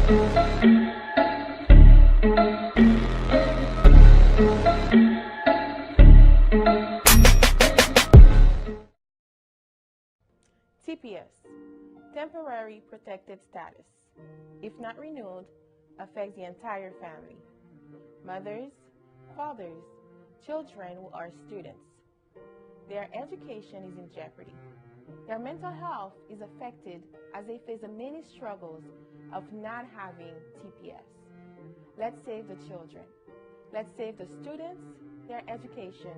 TPS, Temporary Protected Status, if not renewed, affects the entire family. Mothers, fathers, children who are students. Their education is in jeopardy. Their mental health is affected as they face the many struggles of not having TPS. Let's save the children. Let's save the students, their education,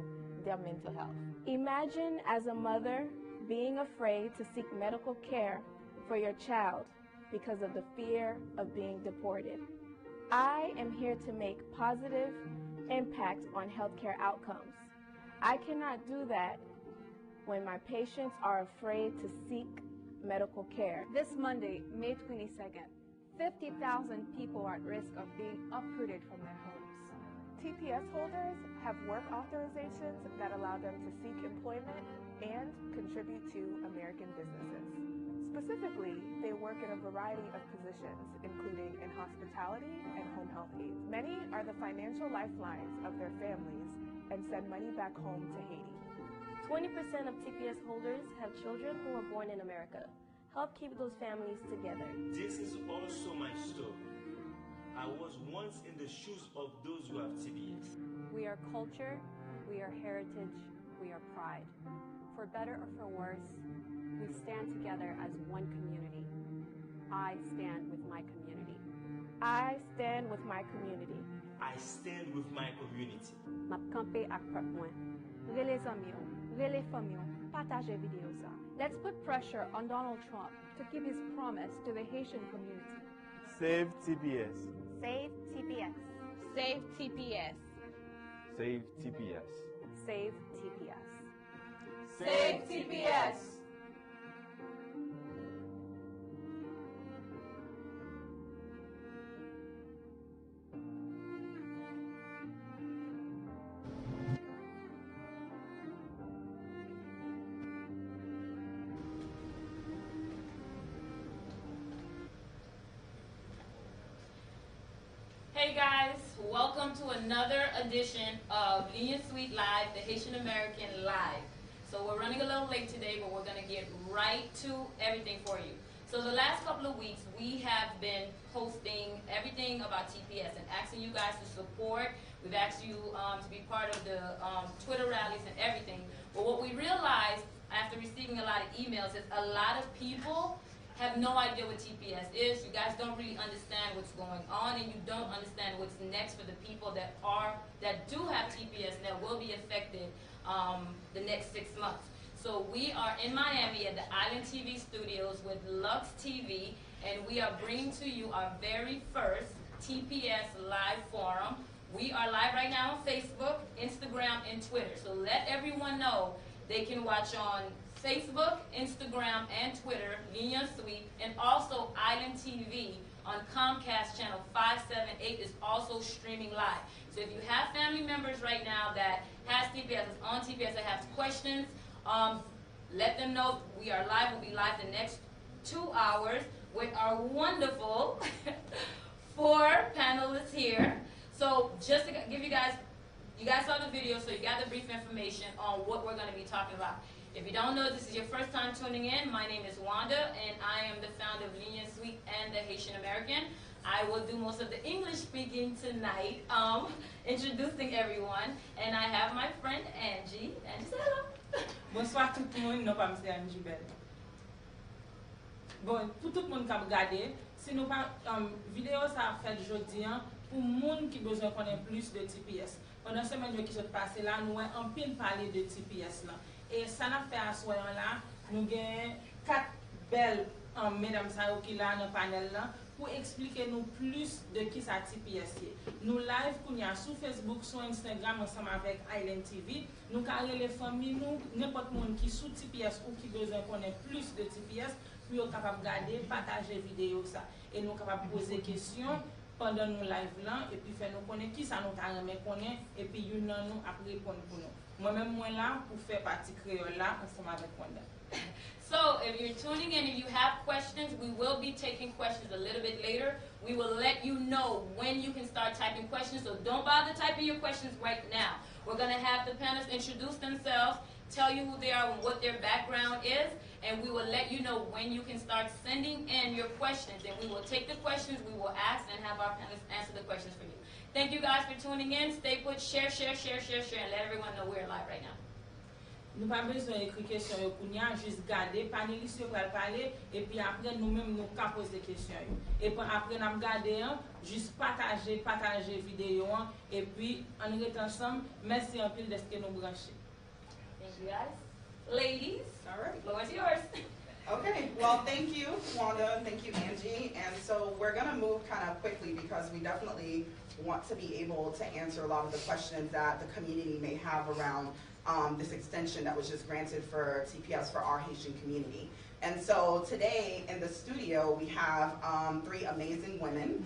their mental health. Imagine as a mother being afraid to seek medical care for your child because of the fear of being deported. I am here to make positive impact on healthcare outcomes. I cannot do that when my patients are afraid to seek medical care. This Monday, May 22nd, 50,000 people are at risk of being uprooted from their homes. TPS holders have work authorizations that allow them to seek employment and contribute to American businesses. Specifically, they work in a variety of positions, including in hospitality and home health aides. Many are the financial lifelines of their families and send money back home to Haiti. 20% of TPS holders have children who were born in America. Help keep those families together. This is also my story. I was once in the shoes of those who have TPS. We are culture, we are heritage, we are pride. For better or for worse, we stand together as one community. I stand with my community. I stand with my community. I stand with my community. M'a campé ak pep mwen. Rele zami yo, rele fami yo, partage video sa. Let's put pressure on Donald Trump to keep his promise to the Haitian community. Save TPS. Save TPS. Save TPS. Save TPS. Save TPS. Save TPS. Hey guys, welcome to another edition of Lunionsuite Live, the Haitian American Live. So we're running a little late today, but we're going to get right to everything for you. So the last couple of weeks, we have been posting everything about TPS and asking you guys to support. We've asked you to be part of the Twitter rallies and everything. But what we realized after receiving a lot of emails is a lot of people have no idea what TPS is. You guys don't really understand what's going on, and you don't understand what's next for the people that do have TPS and that will be affected the next 6 months. So we are in Miami at the Island TV studios with Lux TV, and we are bringing to you our very first TPS live forum. We are live right now on Facebook, Instagram, and Twitter. So let everyone know they can watch on Facebook, Instagram, and Twitter, Lunionsuite, and also Island TV on Comcast channel 578 is also streaming live. So if you have family members right now that has TPS, is on TPS, that have questions, let them know we are live. We'll be live the next 2 hours with our wonderful 4 panelists here. So just to give you guys saw the video, so you got the brief information on what we're going to be talking about. If you don't know, this is your first time tuning in, my name is Wanda, and I am the founder of Lunionsuite and the Haitian American. I will do most of the English speaking tonight, introducing everyone, and I have my friend Angie. Angie, say hello. Bonsoir tout le monde, non pas M. Angie Bell. Bon, pour tout le monde qui a regardé, si nous pas vidéo ça fait aujourd'hui pour monde qui besoin connaître plus de TPS. Pendant la semaine qui s'est passée là, nous avons un peu parlé de TPS là. Et ça n'a fait à ce là, nous avons 4 belles mesdames qui là dans le panel là pour expliquer nous plus de qui ça TPS est. Nous live qu'on y a sur Facebook, sur Instagram ensemble avec Island TV. Nous carré les familles, nous n'importe monde qui sous TPS ou qui besoin connaître plus de TPS pour être capable de regarder, partager vidéo ça et nous capable poser questions pendant nos live là et puis faire nous connaître qui ça nous t'a remet connaître et puis nous après répondre pour nous. Moi-même, moi là, pour faire partie créole là, ensemble avec Wanda. So if you're tuning in and you have questions, we will be taking questions a little bit later. We will let you know when you can start typing questions, so don't bother typing your questions right now. We're going to have the panelists introduce themselves, tell you who they are and what their background is, and we will let you know when you can start sending in your questions. And we will take the questions, we will ask, and have our panelists answer the questions for you. Thank you guys for tuning in. Stay put, share, and let everyone know we're live right now. Nous pas besoin d'écrire question yo kounya, juste garder panélistes yo pral parler et puis après nous-mêmes nous ka poser questions yo. Et puis après n'a garder juste partager vidéo et puis on reste ensemble. Merci en pile de ce que nous brancher. Thank you guys. Ladies, all right. Floor is yours. Okay, well, thank you, Wanda, thank you, Angie. And so we're going to move kind of quickly because we definitely want to be able to answer a lot of the questions that the community may have around this extension that was just granted for TPS for our Haitian community. And so today in the studio, we have three amazing women.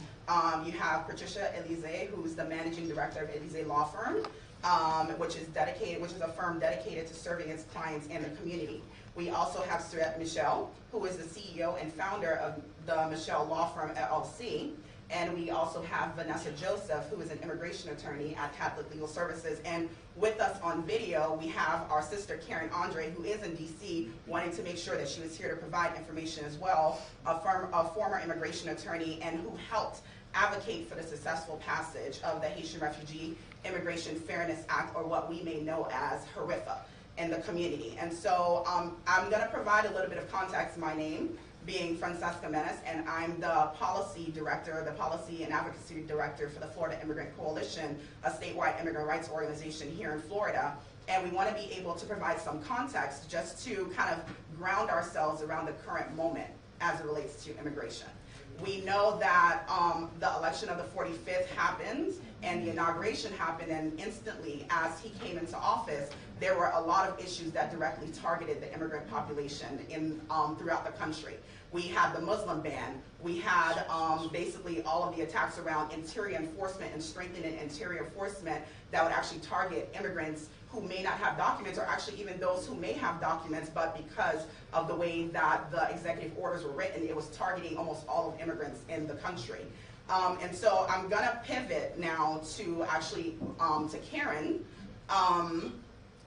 You have Patricia Elise, who's the managing director of Elise Law Firm, which is a firm dedicated to serving its clients and the community. We also have Surette Michel, who is the CEO and founder of the Michel Law Firm LLC. And we also have Vanessa Joseph, who is an immigration attorney at Catholic Legal Services. And with us on video, we have our sister Karen Andre, who is in DC, wanting to make sure that she was here to provide information as well, a former immigration attorney and who helped advocate for the successful passage of the Haitian Refugee Immigration Fairness Act, or what we may know as HRIFA, in the community. And so I'm going to provide a little bit of context. My name being Francesca Menace, and I'm the policy director, the policy and advocacy director for the Florida Immigrant Coalition, a statewide immigrant rights organization here in Florida. And we want to be able to provide some context just to kind of ground ourselves around the current moment as it relates to immigration. We know that the election of the 45th happened and the inauguration happened, and instantly as he came into office, there were a lot of issues that directly targeted the immigrant population throughout the country. We had the Muslim ban. We had basically all of the attacks around interior enforcement and strengthening interior enforcement that would actually target immigrants who may not have documents, or actually even those who may have documents, but because of the way that the executive orders were written, it was targeting almost all of immigrants in the country. And so I'm gonna pivot now to actually to Karen.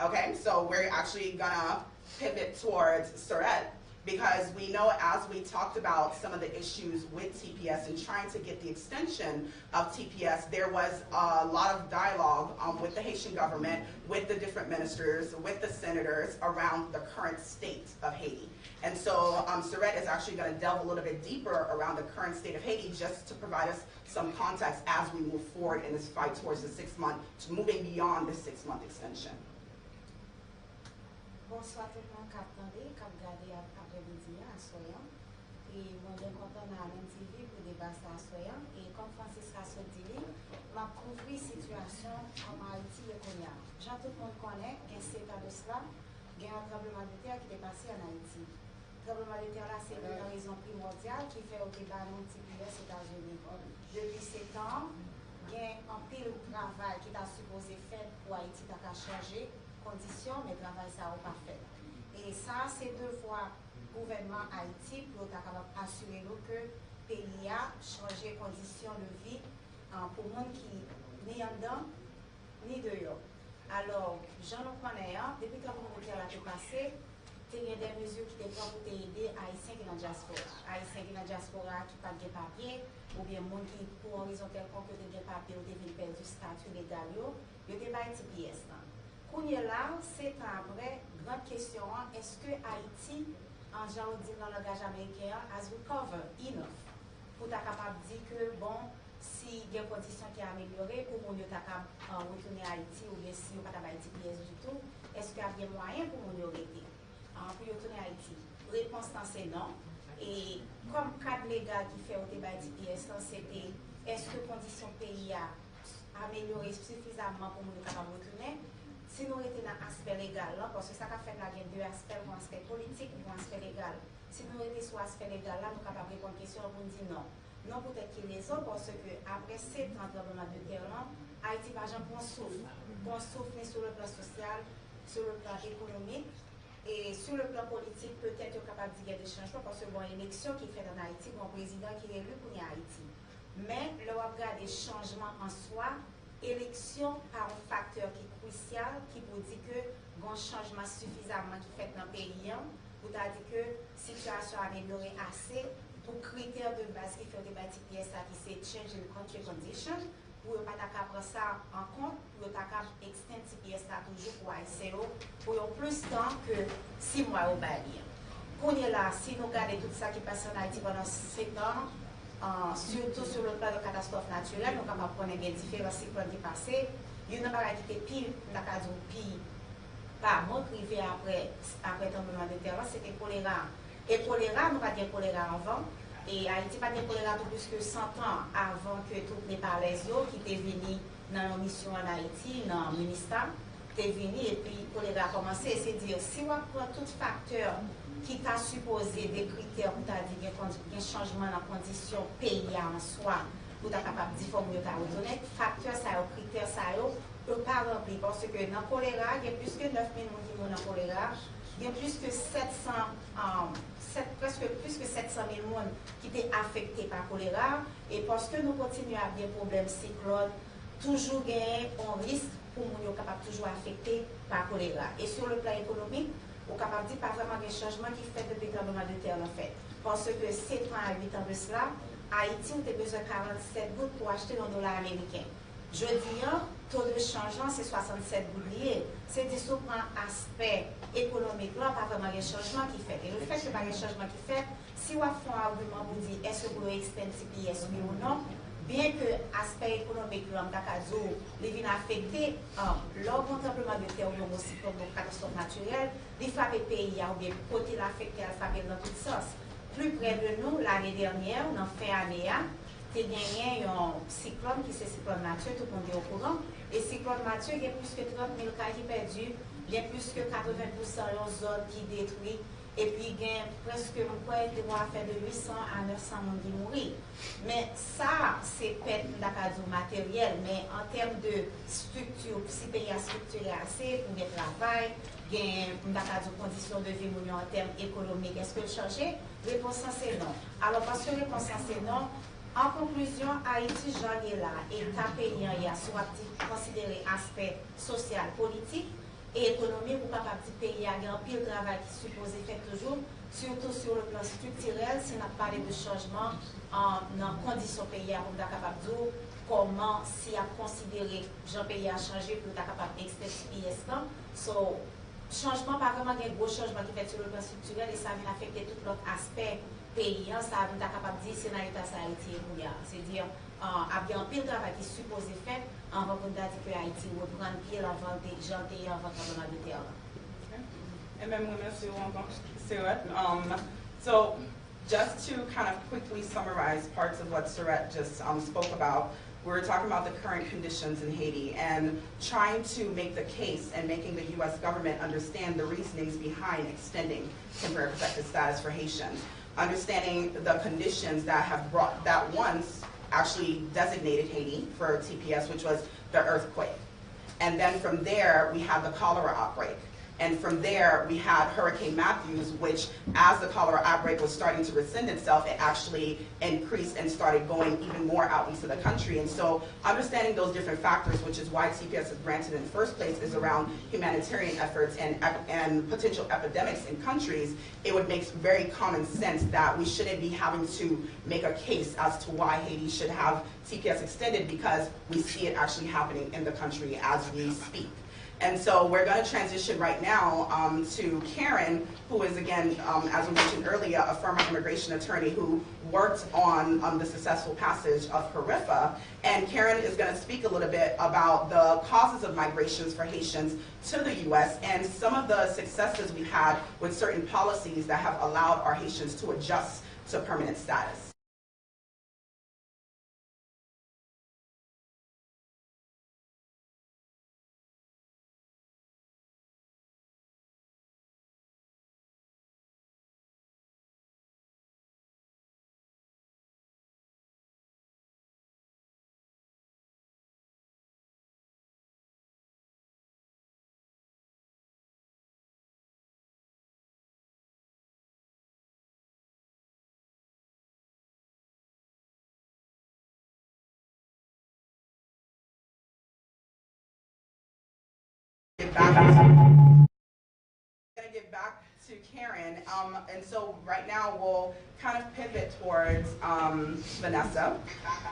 Okay, so we're actually gonna pivot towards Surette, because we know, as we talked about some of the issues with TPS and trying to get the extension of TPS, there was a lot of dialogue with the Haitian government, with the different ministers, with the senators around the current state of Haiti. And so Surette is actually going to delve a little bit deeper around the current state of Haiti, just to provide us some context as we move forward in this fight towards the 6-month, moving beyond the 6-month extension. Bonsoir tout le monde qui attendait, qui regardait après-midi à Soyan. Et moi, je suis content dans la TV pour débattre à Soyan. Et comme Francis a dit, m'a couvert la situation en Haïti et Konya. Jean, tout le monde connaît, il y a 7 ans de cela, il y a un tremblement de terre qui est passé en Haïti. Le tremblement de terre là, c'est une raison primordiale qui fait au débat non TPS aux États-Unis. Depuis 7 ans, il y a un pile de travail qui est supposé faire pour Haïti qui a changé. Conditions, mais le travail ça n'a pas fait. Et ça, c'est 2 fois le gouvernement Haïti pour assurer nous que le pays a changé conditions de vie pour les gens qui ni en dedans, ni dehors. Alors, j'en connais un, depuis que le gouvernement a passé, il y a des mesures qui étaient prises pour aider les Haïtiens qui sont dans la diaspora. Haïtiens qui sont dans la diaspora qui n'ont pas de papier, ou bien les gens qui, pour une raison quelconque, ont des papiers ou ont perdu le statut légal, ils ont pas de TPS. Là, 7 ans après, grande question, est-ce que Haïti, en genre dit dans le langage américain, has recovered enough pour être capable de dire que, bon, si il y a une condition qui est améliorée, pour qu'on ait capable de retourner à Haïti, ou bien si on n'a pas Haïti pièce du tout, est-ce qu'il y a bien moyen pour qu'on ait arrêté, pour retourner à Haïti? Réponse, c'est non. Et comme cadre légal qui fait au débat Haïti pièce, c'était est-ce que la condition pays a amélioré suffisamment pour qu'on ait capable de retourner? Si nous étions dans l'aspect légal, parce que ça a fait il y a 2 aspects, un aspect politique et un aspect légal. Si nous étions sur l'aspect légal, là, nous sommes capables de répondre à une question pour nous dire non. Non, peut-être qu'il y a raison, parce que après 7 ans de tremblement de terre, Haïti, par exemple, on souffre. On souffre sur le plan social, sur le plan économique, Et sur le plan politique, peut-être capable d'y avoir des changements parce que bon, élection qui fait en Haïti, bon président qui est élu pour Haïti. Mais là, on regarde des changements en soi, élection par un facteur qui est crucial, qui vous dit que bon changement suffisamment qui fait dans le pays, vous avez dit que la situation a amélioré assez pour critères de base qui fait des bâtiments PSA qui c'est change in country condition, pour ne pas prendre ça en compte, pour ne pas extendre PSA toujours pour ICO, pour plus de temps que 6 mois au Bali. Qu'on est là, si nous regardons tout ça qui passe en Haïti pendant 7 ans, surtout sur le plan de catastrophe naturelle, nous sommes capables de prendre des différents cyclones qui passent. Il y a une chose qui était pire, pas bon, privé après le tremblement de terre, c'était choléra. Et choléra, nous n'avons pas de choléra avant. Et Haïti n'a pas de choléra pour plus que 100 ans avant que tous les Parlésios qui étaient venus dans la mission en Haïti, dans le ministère, étaient venus et puis le choléra a commencé. C'est-à-dire, si on prend tout facteur qui t'a supposé des critères pour t'a dit un changement dans la condition pays en soi, pour t'a capable de dire faut mieux t'a redonner, facteur ça, critères ça, peut pas remplir parce que dans le choléra, il y a plus que 9 000 personnes qui sont dans le choléra, il y a plus que 700 presque plus que 700 000 personnes qui étaient affectés par le choléra et parce que nous continuons à avoir des problèmes cyclones, toujours gagner un risque pour nous capable toujours affectés par le choléra. Et sur le plan économique, on est capable de dire pas vraiment des changements qui fait depuis le tremblement de terre en fait. Parce que 7 ans à 8 ans de cela, Haïti, on a besoin de 47 gouttes pour acheter $1 américain. Je dis, taux de changement, c'est 67 gouttes liées. C'est du sur un aspect économique, là, pas vraiment des changements qui fait. Et le fait que pas des changements qui fait, si on fait un argument pour dire est-ce que vous voulez extendre CPS oui ou non, bien que l'aspect économique, là, les vient affecter, lors du tremblement de terre ou aussi comme une catastrophe naturelle, les frappes pays ou bien côté l'affecté alphabet dans tous sens. Plus près de nous, l'année dernière, dans fin année, tu as gagné un cyclone qui c'est cyclone Mathieu, tout le monde est au courant. Et cyclone Mathieu, il y a plus que 30 000 cas qui perdus, il y a plus que 80% de zones qui détruites. Et puis, il y a presque faire de 800 à 900 personnes qui mourent. Mais ça, c'est peut-être matériel, mais en termes de structure, si le pays a structuré assez pour le travail, il y a des conditions de vie en termes économiques, est-ce que le changer? Réponse c'est non. Alors, parce que réponse c'est non, en conclusion, Haïti, j'en ai là, et ta pays, il y a soit considéré aspect social, politique, et économique pour capable de pays à un pile travail qui est supposé faire toujours, surtout sur le plan structurel, si on a parlé de changement dans conditions pays pour être capable de dire comment si a considéré Jean pays a changé pour être capable d'extérieur PS. So, changement, pas vraiment un gros changement qui fait sur le plan structurel et ça vient affecter tout l'autre aspect pays, ça vient être capable de dire si on a état ça Haïti c'est-à-dire il y a un pile travail qui est supposé faire avant qu'on dise que Haïti reprend pied avant janvier avant le de terre. And then so just to kind of quickly summarize parts of what Surette just spoke about, we were talking about the current conditions in Haiti and trying to make the case and making the U.S. government understand the reasonings behind extending temporary protected status for Haitians. Understanding the conditions that have brought that once actually designated Haiti for TPS, which was the earthquake. And then from there, we had the cholera outbreak. And from there, we had Hurricane Matthews, which as the cholera outbreak was starting to rescind itself, it actually increased and started going even more out into the country. And so understanding those different factors, which is why TPS is granted in the first place, is around humanitarian efforts and potential epidemics in countries, it would make very common sense that we shouldn't be having to make a case as to why Haiti should have TPS extended because we see it actually happening in the country as we speak. And so we're going to transition right now to Karen, who is, again, as we mentioned earlier, a former immigration attorney who worked on the successful passage of HRIFA. And Karen is going to speak a little bit about the causes of migrations for Haitians to the U.S. and some of the successes we've had with certain policies that have allowed our Haitians to adjust to permanent status. give back to Karen, and so right now we'll kind of pivot towards Vanessa,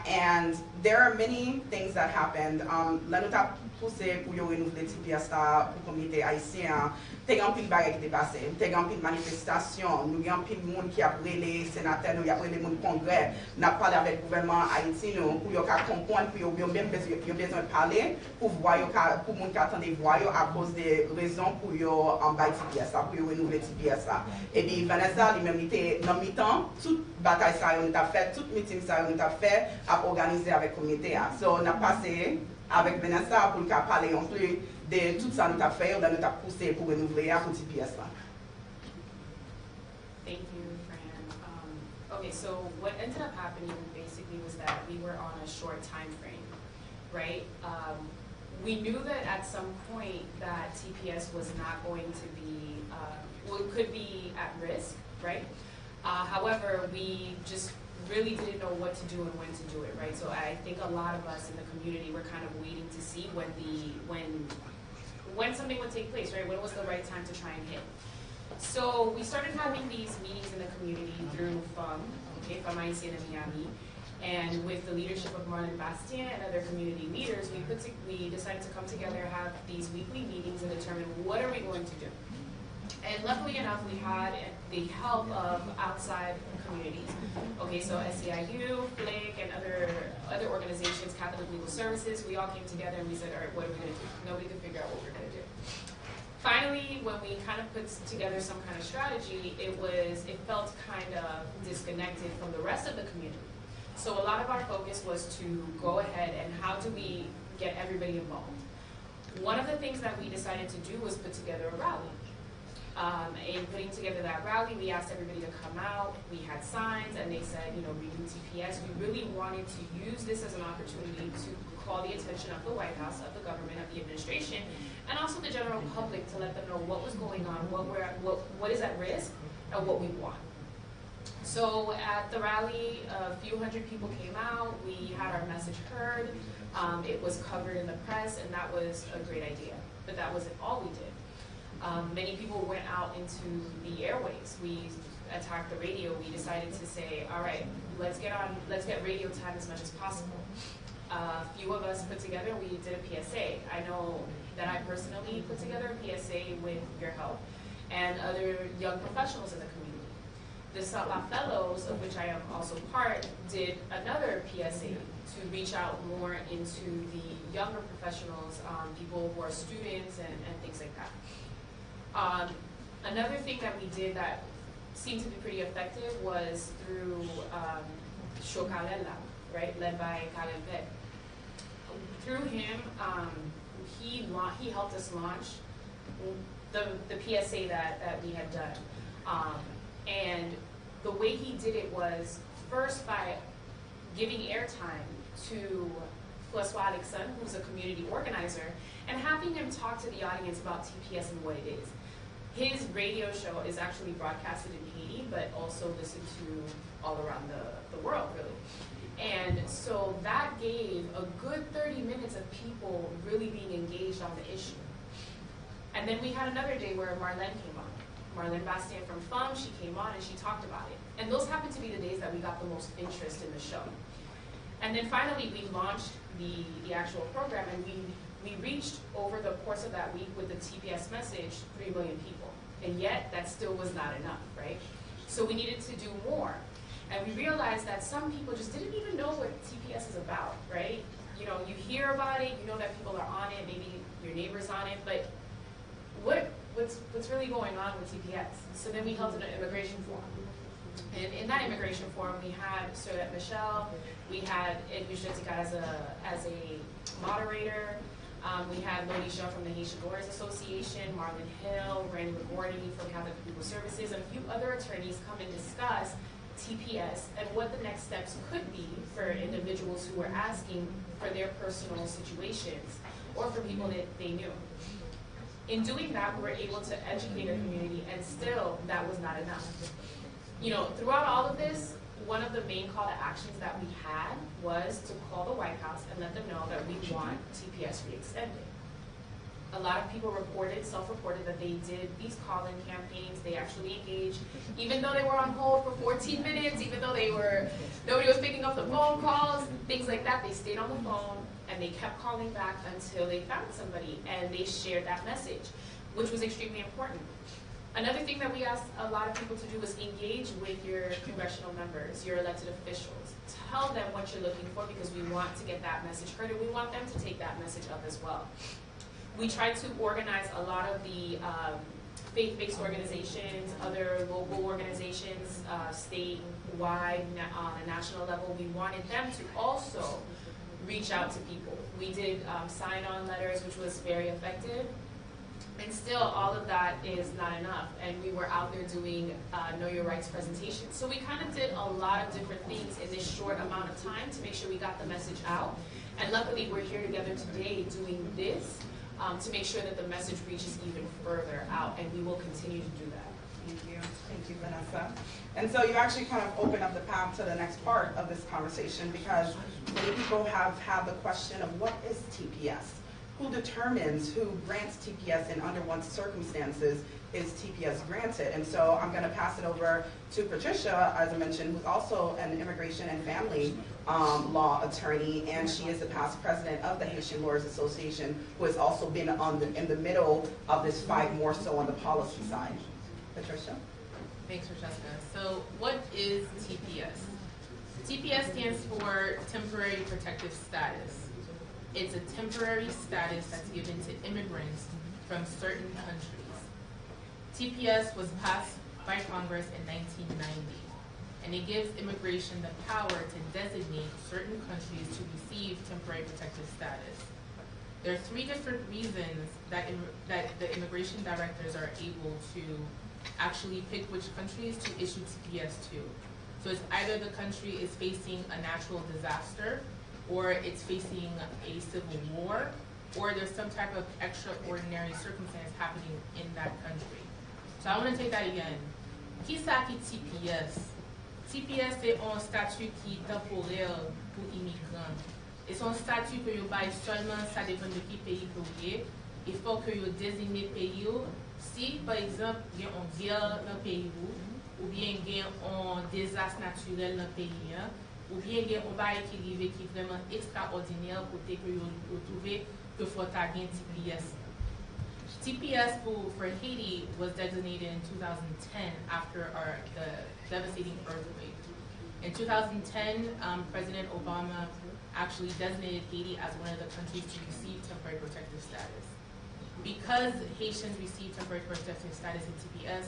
and there are many things that happened. Là nous t'a poussé pour renouveler TPS là pour communauté haïtien. T'es grand pile bagay qui t'est passé, t'es grand pile manifestation, nous grand pile monde qui a pris les sénateurs, nous y a pris les monde congrès, n'a parlé avec le gouvernement haïtien pour yo ka comprendre, pour yo même besoin de parler, pour voir pour monde qui attendent voir à cause des raisons pour yo en bas TPS là, pour yo renouveler TPS là. Et puis Vanessa lui-même était dans mi-temps, toute bataille ça on t'a fait, toute meeting ça on t'a fait à organiser avec communauté. So on a passé avec Vanessa pour qu'elle parle en plus de tout ça nous t'a fait, on nous t'a poussé pour renouveler pour TPS là. Thank you, Fran. Okay, so what ended up happening basically was that we were on a short time frame, right? We knew that at some point that TPS was not going to be, well, it could be at risk, right? However, we just really didn't know what to do and when to do it, right? So I think a lot of us in the community were kind of waiting to see when something would take place, right? When was the right time to try and hit? So we started having these meetings in the community through FUM, okay, FUM Haitian in Miami, and with the leadership of Marlon Bastien and other community leaders, we decided to come together, have these weekly meetings and determine what are we going to do. And luckily enough, we had the help of outside communities. Okay, so SEIU, FLIC, and other organizations, Catholic Legal Services, we all came together and we said, all right, what are we going to do? Nobody could figure out what we're going to do. Finally, when we kind of put together some kind of strategy, it felt kind of disconnected from the rest of the community. So a lot of our focus was to go ahead and how do we get everybody involved. One of the things that we decided to do was put together a rally. In putting together that rally, we asked everybody to come out. We had signs, and they said, you know, renew TPS. We really wanted to use this as an opportunity to call the attention of the White House, of the government, of the administration, and also the general public to let them know what was going on, what is at risk, and what we want. So at the rally, a few hundred people came out. We had our message heard. It was covered in the press, and that was a great idea. But that wasn't all we did. Many people went out into the airways. We attacked the radio. We decided to say, all right, let's get radio time as much as possible. A few of us put together, we did a PSA. I know that I personally put together a PSA with your help and other young professionals in the community. The Sala Fellows, of which I am also part, did another PSA to reach out more into the younger professionals, people who are students and things like that. Another thing that we did that seemed to be pretty effective was through Shokalela, right, led by Kalempe. Through him, he helped us launch the PSA that we had done. And the way he did it was first by giving airtime to François Alexandre, who's a community organizer, and having him talk to the audience about TPS and what it is. His radio show is actually broadcasted in Haiti, but also listened to all around the world, really. And so that gave a good 30 minutes of people really being engaged on the issue. And then we had another day where Marlene came on. Marlene Bastien from FUM, she came on and she talked about it. And those happened to be the days that we got the most interest in the show. And then finally we launched the actual program, and we reached over the course of that week with the TPS message 3 million people. And yet that still was not enough, right? So we needed to do more. And we realized that some people just didn't even know what TPS is about, right? You know, you hear about it, you know that people are on it, maybe your neighbor's on it, but what's really going on with TPS? So then we held an immigration forum. And in that immigration forum, we had Sirette Michelle, we had Ed Buchetika as a moderator, we had Lodi Shaw from the Haitian Lawyers Association, Marlon Hill, Randy McGordy from Catholic Legal Services, and a few other attorneys come and discuss TPS and what the next steps could be for individuals who were asking for their personal situations or for people that they knew. In doing that, we were able to educate our community, and still that was not enough. You know, throughout all of this, one of the main call to actions that we had was to call the White House and let them know that we want TPS re-extended. A lot of people self-reported that they did these call-in campaigns. They actually engaged, even though they were on hold for 14 minutes, even though nobody was picking up the phone calls, things like that. They stayed on the phone and they kept calling back until they found somebody, and they shared that message, which was extremely important. Another thing that we asked a lot of people to do was engage with your congressional members, your elected officials. Tell them what you're looking for, because we want to get that message heard, and we want them to take that message up as well. We tried to organize a lot of the faith-based organizations, other local organizations, statewide, on a national level. We wanted them to also reach out to people. We did sign-on letters, which was very effective. And still, all of that is not enough. And we were out there doing Know Your Rights presentations. So we kind of did a lot of different things in this short amount of time to make sure we got the message out. And luckily, we're here together today doing this to make sure that the message reaches even further out. And we will continue to do that. Thank you. Thank you, Vanessa. And so you actually kind of open up the path to the next part of this conversation, because many people have had the question of what is TPS? Who determines who grants TPS, and under what circumstances is TPS granted? And so I'm going to pass it over to Patricia, as I mentioned, who's also an immigration and family law attorney, and she is the past president of the Haitian Lawyers Association, who has also been in the middle of this fight, more so on the policy side. Patricia? Thanks, Francesca. So what is TPS? TPS stands for Temporary Protective Status. It's a temporary status that's given to immigrants from certain countries. TPS was passed by Congress in 1990, and it gives immigration the power to designate certain countries to receive temporary protective status. There are 3 different reasons that the immigration directors are able to actually pick which countries to issue TPS to. So it's either the country is facing a natural disaster, or it's facing a civil war, or there's some type of extraordinary circumstance happening in that country. So I want to take that again. Qui sa qui TPS? TPS c'est un statut qui est temporaire pour immigrants. Et son statut que vous bail seulement, ça dépend de qui pays vous êtes. Il faut que vous désignez pays. Si, par exemple, il y a une guerre dans le pays, ou bien il y a un désastre naturel dans le pays, ou bien il y a un bail qui arrive qui est vraiment extraordinaire pour que vous trouvez que faut avoir TPS. TPS for Haiti was designated in 2010 after the devastating earthquake. In 2010, President Obama actually designated Haiti as one of the countries to receive temporary protective status. Because Haitians received temporary protective status in TPS,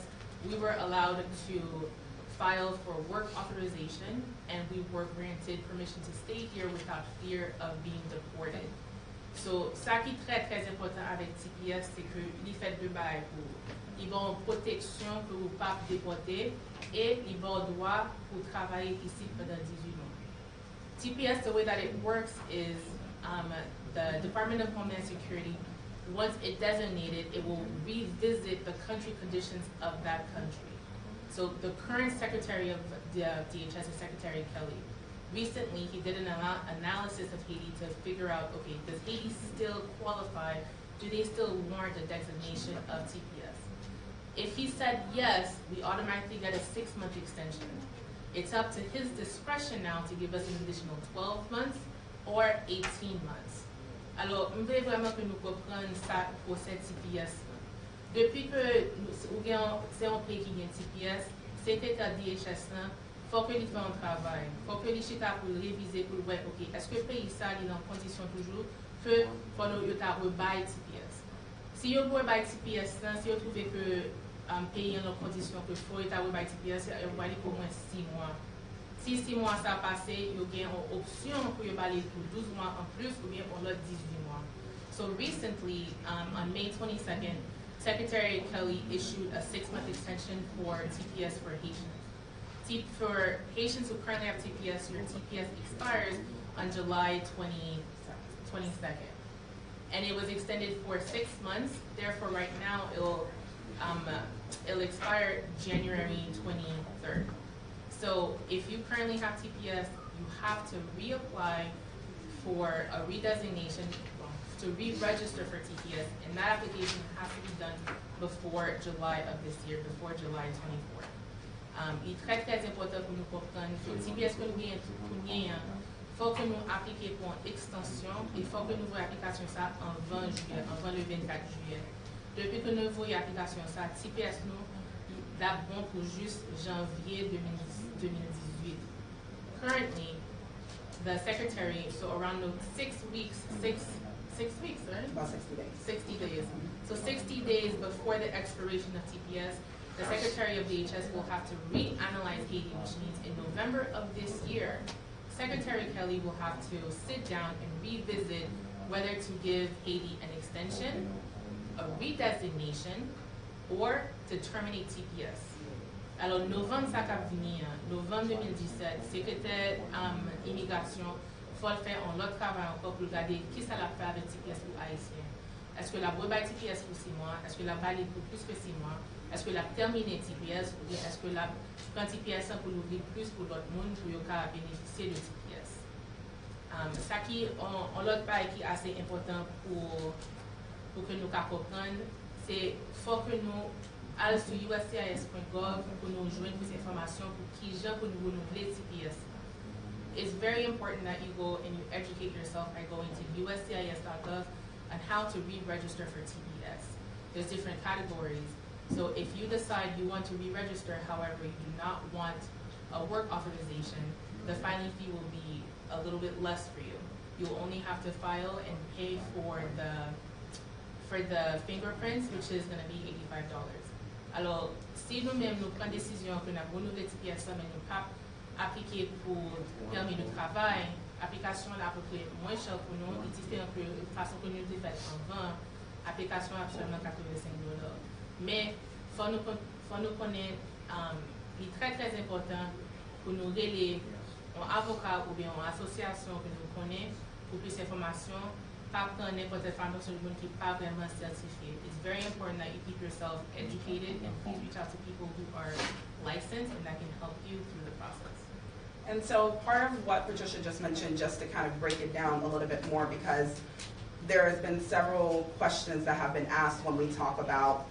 we were allowed to file for work authorization, and we were granted permission to stay here without fear of being deported. So, ça qui est très très important avec TPS, c'est que il fait 2 bails pour. Ils ont protection pour ne pas déporter, et ils ont droit pour travailler ici pendant 18 mois. TPS, the way that it works is the Department of Homeland Security, once it designated, it will revisit the country conditions of that country. So the current Secretary of the DHS is Secretary Kelly. Recently, he did an analysis of Haiti to figure out, okay, does Haiti still qualify? Do they still warrant a designation of TPS? If he said yes, we automatically get a 6-month extension. It's up to his discretion now to give us an additional 12 months or 18 months. Alors, je veux vraiment que nous comprenions ça pour cette TPS. Depuis que c'est un pays qui a TPS, c'était à DHS, il faut que nous fassions un travail. Il faut que nous chita pour réviser, pour voir, ok, est-ce que le pays ça est en condition toujours que pour nous rebailler TPS. Si vous rebaillez TPS, si vous trouvez que le pays est en condition que faut rebailler TPS, vous allez pour moins 6 mois. Si 6 mois ça a passé, vous avez une option pour rebailler pour 12 mois en plus ou bien pour l'autre 18 mois. So recently, on May 22nd, Secretary Kelly issued a 6-month extension for TPS for Haitians. For Haitians who currently have TPS, your TPS expires on July 22nd. And it was extended for 6 months. Therefore, right now, it'll expire January 23rd. So if you currently have TPS, you have to reapply for a redesignation, to re-register for TPS, and that application has to be done before July of this year, before July 24th. Il est très très important pour nous comprendre que TPS que nous gagnons, il faut que nous appliquions pour une extension, il faut que nous voyons l'application ça en 20 juillet, avant le 24 juillet. Depuis que nous voyons l'application ça, TPS nous date bon pour juste janvier 2018. Currently, the secretary, so around 6 weeks, right? About 60 days. 60 days. So 60 days before the expiration of TPS, the Secretary of DHS will have to reanalyze Haiti, which means in November of this year, Secretary Kelly will have to sit down and revisit whether to give Haiti an extension, a redesignation, or to terminate TPS. Alors, novembre, ça va venir, novembre 2017, secrétaire immigration, il faut faire un autre travail encore pour regarder qui ça l'a fait avec TPS pour Haïtiens. Est-ce que la boîte TPS pour 6 mois? Est-ce que la balle pour plus que 6 mois? Est-ce que la terminé TPS ou bien est-ce que la prend TPS pour l'ouvrir plus pour l'autre monde pour bénéficier de TPS? Ça qui on l'autre part qui est assez important pour que nous comprenions, c'est faut que nous allons sur uscis.gov pour nous joindre plus d'informations pour qui gens pour nous renouveler TPS. It's very important that you go and you educate yourself by going to uscis.gov on how to re-register for TPS. There's different categories. So if you decide you want to re-register, however, you do not want a work authorization, the filing fee will be a little bit less for you. You'll only have to file and pay for the fingerprints, which is going to be $85. Alors, si nous-mêmes nous prenons décision que nous avons renouvelé TPS, mais nous pas appliquer pour permis de travail, l'application est à peu près moins chère pour nous, il diffère que de façon que nous avons fait avant, l'application est absolument $85. Mais il faut nous connaître, il est très très important pour nous relayer un avocat ou bien une association que nous connaissons pour plus d'informations, pas prendre n'importe quelle formation qui n'est pas vraiment certifiée. It's very important that you keep yourself educated and please reach out to people who are licensed and that can help you through the process. And so part of what Patricia just mentioned, just to kind of break it down a little bit more, because there has been several questions that have been asked when we talk about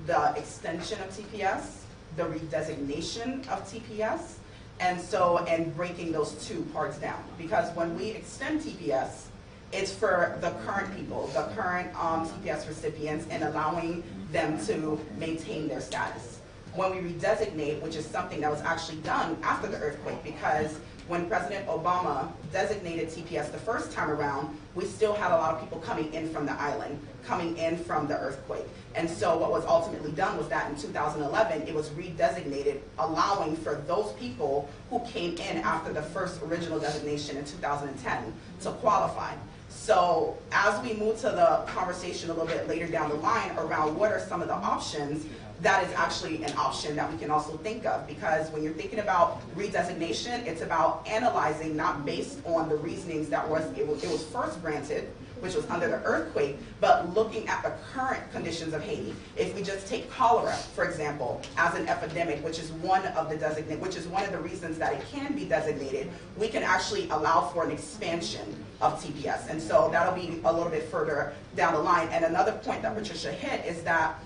the extension of TPS, the redesignation of TPS, and breaking those two parts down. Because when we extend TPS, it's for the current people, the current TPS recipients, and allowing them to maintain their status. When we redesignate, which is something that was actually done after the earthquake, because when President Obama designated TPS the first time around, we still had a lot of people coming in from the island, coming in from the earthquake. And so what was ultimately done was that in 2011, it was redesignated, allowing for those people who came in after the first original designation in 2010 to qualify. So as we move to the conversation a little bit later down the line around what are some of the options, that is actually an option that we can also think of, because when you're thinking about redesignation, it's about analyzing not based on the reasonings that it was first granted, which was under the earthquake, but looking at the current conditions of Haiti. If we just take cholera, for example, as an epidemic, which is one of the reasons that it can be designated, we can actually allow for an expansion of TPS. And so that'll be a little bit further down the line. And another point that Patricia hit is that,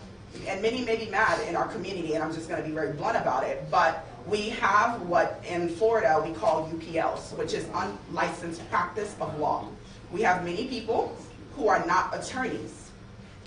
and many may be mad in our community, and I'm just going to be very blunt about it, but we have what in Florida we call UPLs, which is unlicensed practice of law. We have many people who are not attorneys,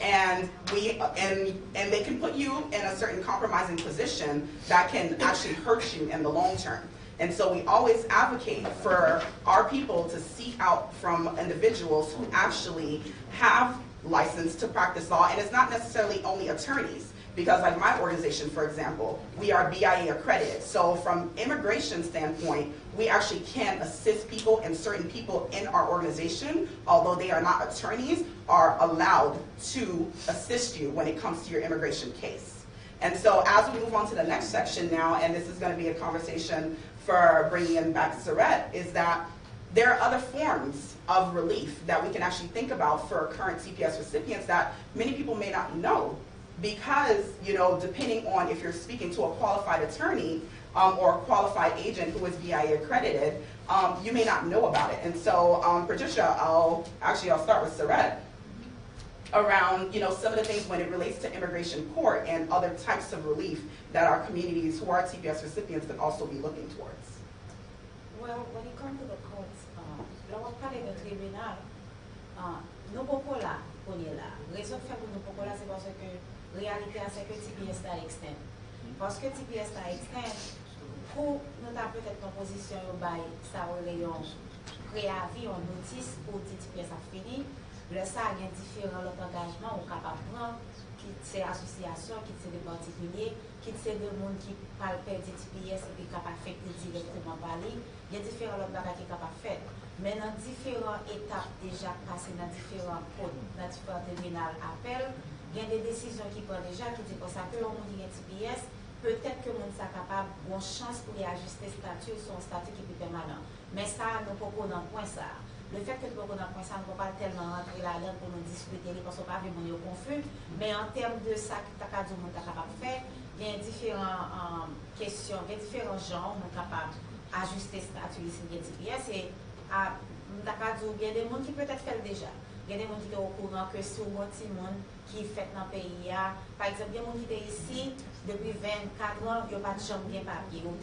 and they can put you in a certain compromising position that can actually hurt you in the long term. And so we always advocate for our people to seek out from individuals who actually have license to practice law, and it's not necessarily only attorneys, because like my organization, for example, we are BIA accredited. So from immigration standpoint, we actually can assist people, and certain people in our organization, although they are not attorneys, are allowed to assist you when it comes to your immigration case. And so as we move on to the next section now, and this is going to be a conversation for bringing in back Sarette, is that there are other forms of relief that we can actually think about for current TPS recipients that many people may not know, because, you know, depending on if you're speaking to a qualified attorney, or a qualified agent who is BIA accredited, you may not know about it. And so, Patricia, I'll start with Saret around, some of the things when it relates to immigration court and other types of relief that our communities who are TPS recipients could also be looking towards. Well, when it comes to the courts, lorsqu'on parle de tribunal, nous pouvons là, on est là. La raison de faire que nous pouvons là, c'est parce que la réalité, c'est que TPS est externe. Parce que TPS est externe, pour nous avons peut-être une position, ça relève un préavis, une notice pour TPS a fini. Le ça, il y a différents engagements qu'on est capable de prendre, qui c'est association, qui c'est des particuliers, qui c'est des gens qui parlent de TPS et qui sont capables de faire directement parler. Il y a différents autres bagages qui sont capables de faire. Mais dans différentes étapes déjà passées, dans différents codes, dans différents tribunaux appels, il y a des décisions qui prennent déjà, qui disent pour ça que l'on dit TPS, peut-être que l'on est capable de bonne chance pour y ajuster le statut, son statut qui est plus permanent. Mais ça, nous ne pouvons pas dans le point ça. Le fait que nous pouvons dans le point ça, nous ne pouvons pas tellement rentrer là-dedans pour nous discuter, parce qu'on ne peut pas vraiment confus. Mais en termes de ça que tu as capable de faire, il y a différentes questions, il y a différents genres, on est capable d'ajuster le statut ici de TPS. Et il y a des gens qui peut-être fait déjà. Il y a des gens qui sont au courant que si on a des gens qui fait dans le pays, par exemple, il y a des gens qui sont ici depuis 24 ans, ils n'ont pas de chambre bien papier, ils ont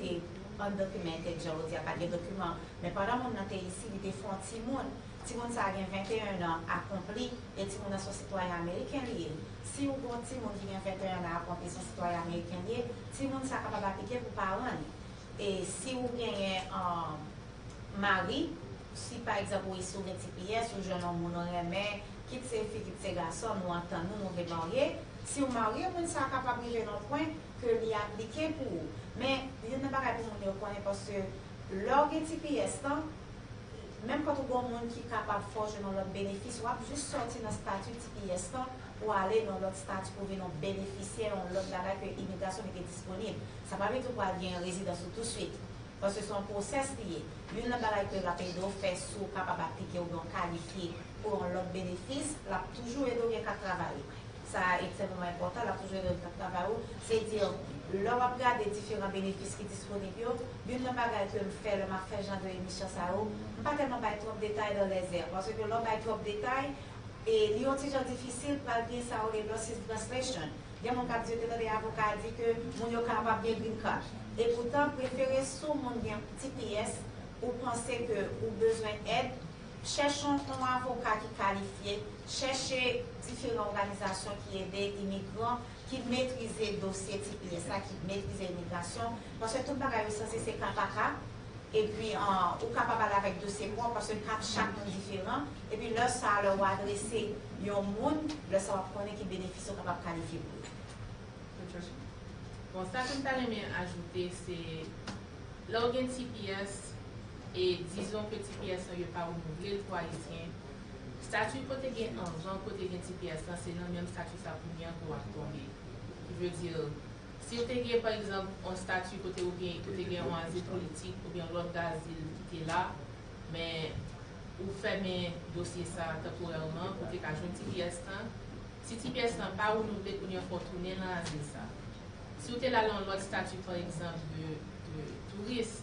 undocumented, je veux dire, pas de documents. Mais pendant que nous sommes ici, ils font petit monde. Si vous avez 21 ans accompli et si vous êtes un citoyen américain, si vous avez un petit monde qui a 21 ans accompli son citoyen américain, si vous êtes capable d'appliquer pour parents. Et si vous avez un mari, si par exemple vous êtes sur le TPS, ou jeune homme, vous avez quitte ses filles, quitte ses garçons, nous entendons, nous devons marier. Si vous mariez, vous êtes capable de vivre dans le point que l'y appliquer pour vous. Mais il n'y a pas de monde qui parce que l'orgue TPS, même quand on a un monde qui est capable de forger dans l'autre bénéfice, on va juste sortir dans le statut TPS pour aller dans l'autre statut pour venir bénéficier dans l'autre bagage que l'immigration était disponible. Ça ne va pas être pour aller en résidence tout de suite. Parce que c'est un process lié. Il y a un bagage que la paix d'eau fait sous capable d'appliquer ou bien qualifier pour l'autre bénéfice, là toujours aidé à travailler. Ça est extrêmement important, là toujours aidé à travailler. C'est-à-dire, l'on va regarder différents bénéfices qui sont disponibles. Une bagage que je fais, le fait genre de émission ça, pas tellement trop de détails dans les airs. Parce que l'on va trop de détails et il y a un petit genre difficile pour bien ça les losses translation. Il y a mon cas de des avocats dit que mon est capable de green card. Et pourtant, préférer sous mon bien TPS ou penser que ou besoin d'aide, cherchons un avocat qui est qualifié, cherchez différentes organisations qui aident les immigrants, qui maîtrisent le dossier TPS, qui maîtrisent l'immigration, parce que tout le bagage c'est cas par cas, et puis ou capable d'aller avec dossier propre, parce que chaque monde différent, et puis là, ça leur va adresser un monde, là, ça va prendre qui bénéficie, capable de qualifier pour. Bon, ça que je voulais ajouter, c'est l'organe TPS, et disons que TPS n'est pas renouvelé pour Haïtien. Statut côté gain en genre côté gain TPS, c'est le même statut ça pour bien pour tomber. Je veux dire, si vous avez par exemple un statut côté ou bien un asile politique ou bien l'autre d'asile qui est là, mais vous fermez dossier ça temporairement pour que vous ayez TPS, si TPS n'est pas renouvelé, vous faut tourner dans l'asile ça. Si vous êtes là dans l'autre statut par exemple de touriste,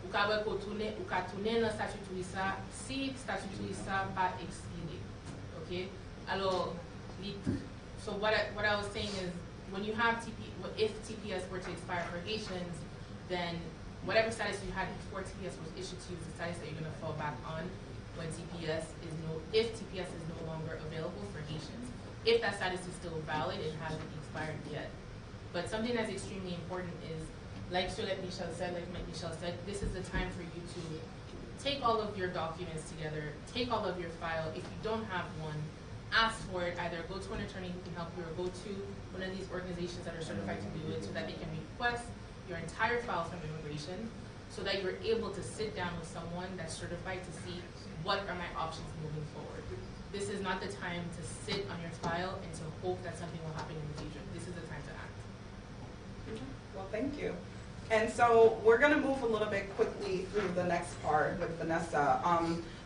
vous pouvez tourner dans le statut touriste si le statut touriste n'est pas expiré. Okay? Alors, so what I was saying is, when you have if TPS were to expire for Haitians, then whatever status you had before TPS was issued to you is the status that you're going to fall back on when if TPS is no longer available for Haitians. If that status is still valid, it hasn't expired yet. But something that's extremely important is, like Michelle said, this is the time for you to take all of your documents together, take all of your file. If you don't have one, ask for it. Either go to an attorney who can help you or go to one of these organizations that are certified to do it so that they can request your entire file from immigration so that you're able to sit down with someone that's certified to see what are my options moving forward. This is not the time to sit on your file and to hope that something will happen in the future. This is the time to act. Well, thank you. And so we're going to move a little bit quickly through the next part with Vanessa.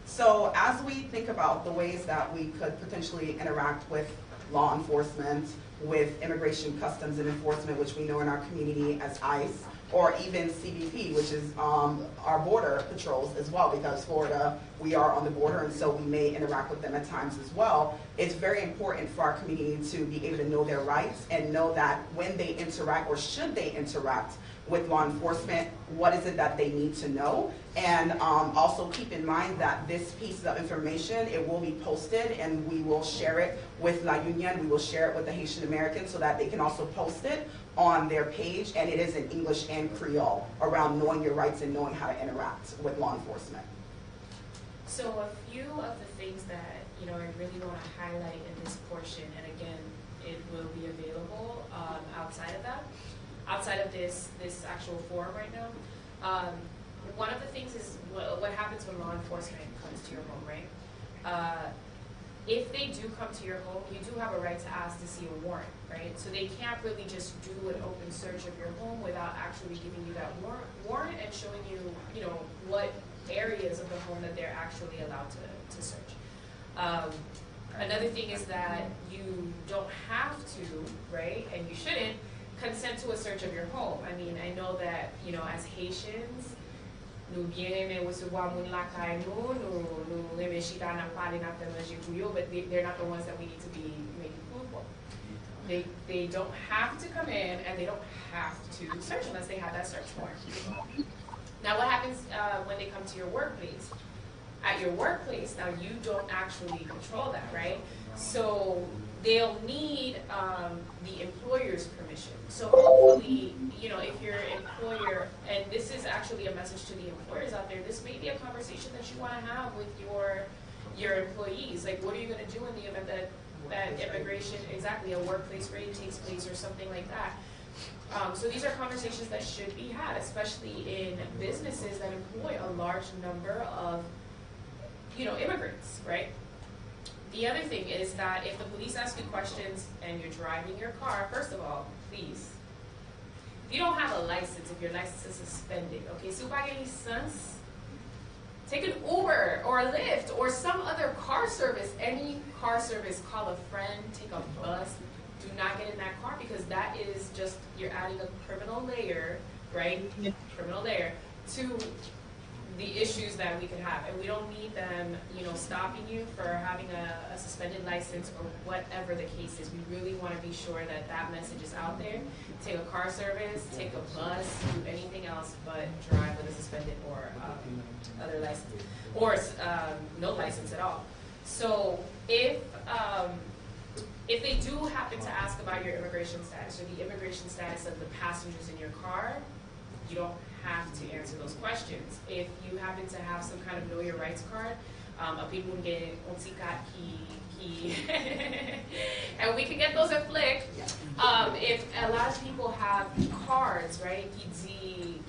So as we think about the ways that we could potentially interact with law enforcement, with immigration customs and enforcement, which we know in our community as ICE, or even CBP, which is our border patrols as well, because Florida, we are on the border, and so we may interact with them at times as well. It's very important for our community to be able to know their rights and know that when they interact, or should they interact with law enforcement, what is it that they need to know. And also keep in mind that this piece of information, it will be posted, and we will share it with La Union, we will share it with the Haitian Americans so that they can also post it on their page, and it is in English and Creole around knowing your rights and knowing how to interact with law enforcement. So a few of the things that I really want to highlight in this portion, and again, it will be available outside of that, outside of this actual forum right now. One of the things is what happens when law enforcement comes to your home, right? If they do come to your home, you do have a right to ask to see a warrant, right? So they can't really just do an open search of your home without actually giving you that warrant and showing you, what areas of the home that they're actually allowed to search. Another thing is that you don't have to, right, and you shouldn't, consent to a search of your home. I mean, I know that, as Haitians, nous bien aimer recevoir moun la kay nou, nous aimer chita na parler na faire manger pour yo, but they're not the ones that we need to be making food for. They don't have to come in, and they don't have to search unless they have that search warrant. Now, what happens when they come to your workplace? At your workplace, now you don't actually control that, right? So they'll need the employer's permission. So hopefully, if your employer, and this is actually a message to the employers out there, this may be a conversation that you want to have with your employees. Like, what are you going to do in the event that immigration, exactly, a workplace raid takes place or something like that? So these are conversations that should be had, especially in businesses that employ a large number of, immigrants, right? The other thing is that if the police ask you questions and you're driving your car, first of all, please, if you don't have a license, if your license is suspended, okay, so by any sense, take an Uber or a Lyft or some other car service, any car service, call a friend, take a bus. Do not get in that car, because that is just, you're adding a criminal layer, right? Criminal layer to the issues that we could have. And we don't need them, stopping you for having a suspended license or whatever the case is. We really want to be sure that that message is out there. Take a car service, take a bus, do anything else but drive with a suspended or other license, or no license at all. So if they do happen to ask about your immigration status or the immigration status of the passengers in your car, you don't have to answer those questions. If you happen to have some kind of know your rights card, people get key, and we can get those at Flick. If a lot of people have cards, right,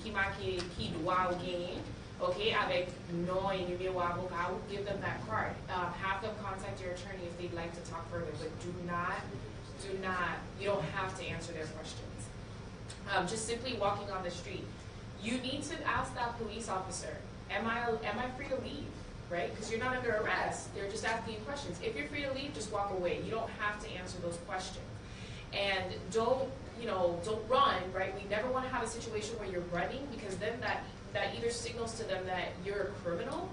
qui marque qui doit gain, okay, avec nom et numéro avocat, give them that card. Have them contact your attorney if they'd like to talk further, but do not, you don't have to answer their questions. Just simply walking on the street, you need to ask that police officer, am I free to leave, right? Because you're not under arrest. They're just asking you questions. If you're free to leave, just walk away. You don't have to answer those questions. And don't run, right? We never want to have a situation where you're running, because then that either signals to them that you're a criminal,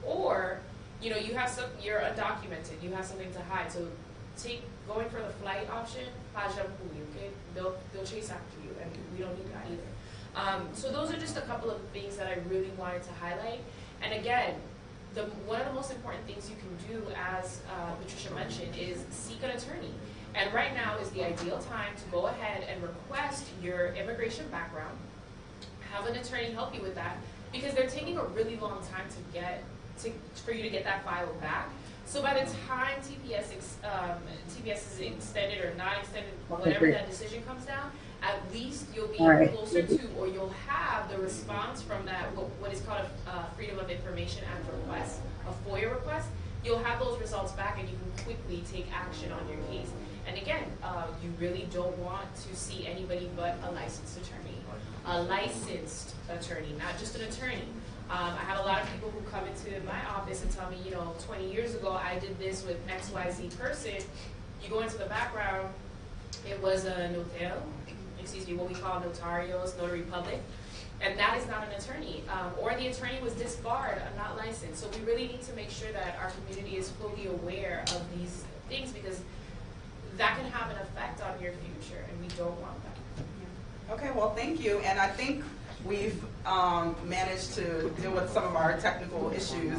or you're undocumented, you have something to hide. So going for the flight option, okay? They'll chase after you, and we don't need that either. So those are just a couple of things that I really wanted to highlight. And again, one of the most important things you can do, as Patricia mentioned, is seek an attorney. And right now is the ideal time to go ahead and request your immigration background, have an attorney help you with that, because they're taking a really long time for you to get that file back. So by the time TPS is extended or not extended, whatever that decision comes down, at least you'll be closer to, or you'll have the response from that, what is called a Freedom of Information Act request, a FOIA request. You'll have those results back, and you can quickly take action on your case. And again, you really don't want to see anybody but a licensed attorney. A licensed attorney, not just an attorney. I have a lot of people who come into my office and tell me, 20 years ago I did this with XYZ person. You go into the background, it was a notaire, what we call notarios, notary public, and that is not an attorney, or the attorney was disbarred, not licensed. So we really need to make sure that our community is fully aware of these things, because that can have an effect on your future, and we don't want that. Okay, well, thank you. And I think we've managed to deal with some of our technical issues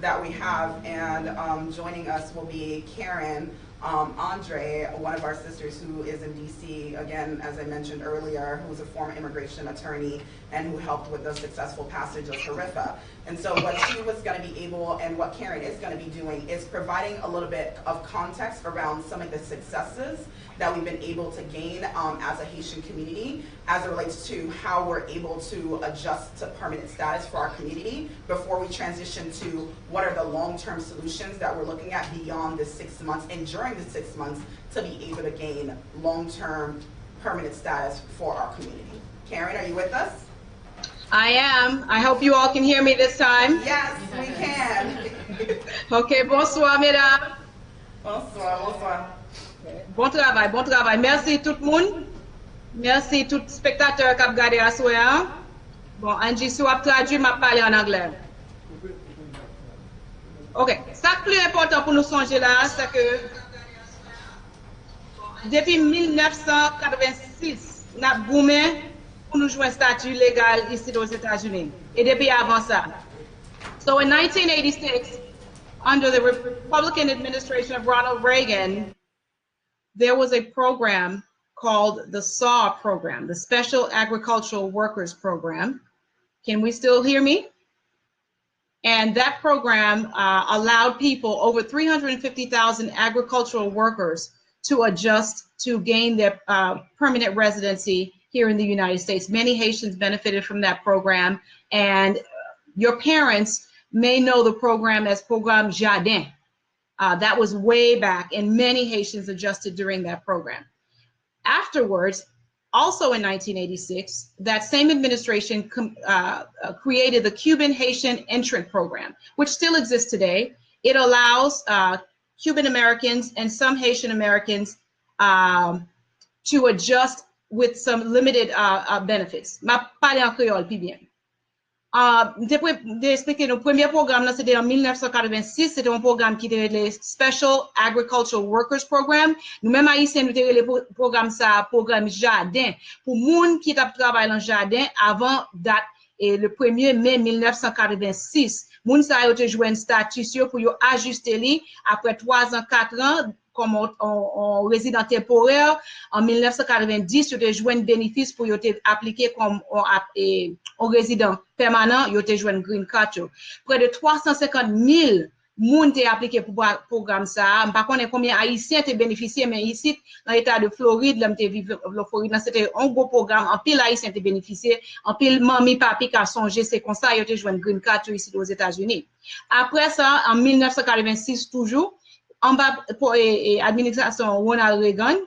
that we have. And joining us will be Karen Andre, one of our sisters who is in DC, again, as I mentioned earlier, who's a former immigration attorney and who helped with the successful passage of HRFA. And so what she was going to be able, and what Karen is going to be doing, is providing a little bit of context around some of the successes that we've been able to gain as a Haitian community as it relates to how we're able to adjust to permanent status for our community before we transition to what are the long-term solutions that we're looking at beyond the 6 months and during the 6 months to be able to gain long-term permanent status for our community. Karen, are you with us? I am. I hope you all can hear me this time. Yes, we can. Okay, bonsoir, mesdames. Bonsoir, bonsoir. Bon travail, bon travail. Merci tout le monde. Merci tout spectateur qui a regardé à soir. Bon, Angie, si vous avez traduit, je parler en anglais. Ok, ça qui est plus important pour nous songer là, c'est que depuis 1986, nous avons boomé pour nous jouer un statut légal ici aux États-Unis. Et depuis avant ça. So in 1986, under the Republican administration of Ronald Reagan, there was a program called the SAW program, the Special Agricultural Workers Program. Can we still hear me? And that program allowed people, over 350,000 agricultural workers, to adjust to gain their permanent residency here in the United States. Many Haitians benefited from that program, and your parents may know the program as Programme Jardin. That was way back, and many Haitians adjusted during that program. Afterwards, also in 1986, that same administration created the Cuban Haitian Entrant Program, which still exists today. It allows Cuban Americans and some Haitian Americans to adjust with some limited benefits. Ma parle en créole, puis bien. D'expliquer nos premiers programmes, c'était en 1986, c'était un programme qui était le Special Agricultural Workers Program. Nous-mêmes haïtiens, nous avons le programme ça, programme Jardin, pour moun qui travaille dans le jardin avant date et le 1er mai 1986. Moun sa yo te joué un statut pour yo ajuster li après 3 ans, 4 ans comme en résident temporaire. En 1990, yo te joué un bénéfice pour yo te appliquer comme en résident permanent, yo te joué un green card. Près de 350 000 moun te appliqué pour programme ça. Par contre, combien haïtiens te bénéficié, mais ici dans l'état de Floride, là te vivre en Floride, c'était un gros programme. En pile haïtiens te bénéficié, en pile mami papi qui a songé, c'est comme ça yo te joué un green card ici aux États-Unis. Après ça, en 1986 toujours, en bas pour administration Ronald Reagan,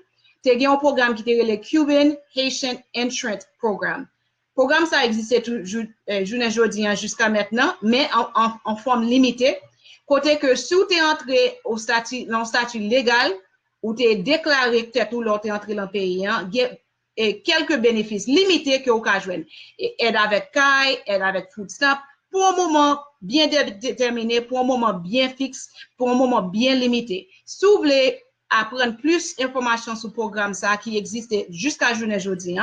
te gen un programme qui était le Cuban Haitian Entrant Program. Programme ça existait journée jodi jusqu'à maintenant, mais en forme limitée. Côté que si tu es entré au statut, dans le statut légal, ou tu es déclaré que tu es entré dans le pays, et quelques bénéfices limités que vous pouvez joindre. Aide avec CAI, aide avec food stamp, pour un moment bien déterminé, pour un moment bien fixe, pour un moment bien limité. Si vous voulez apprendre plus d'informations sur le programme ça qui existe jusqu'à journée aujourd'hui,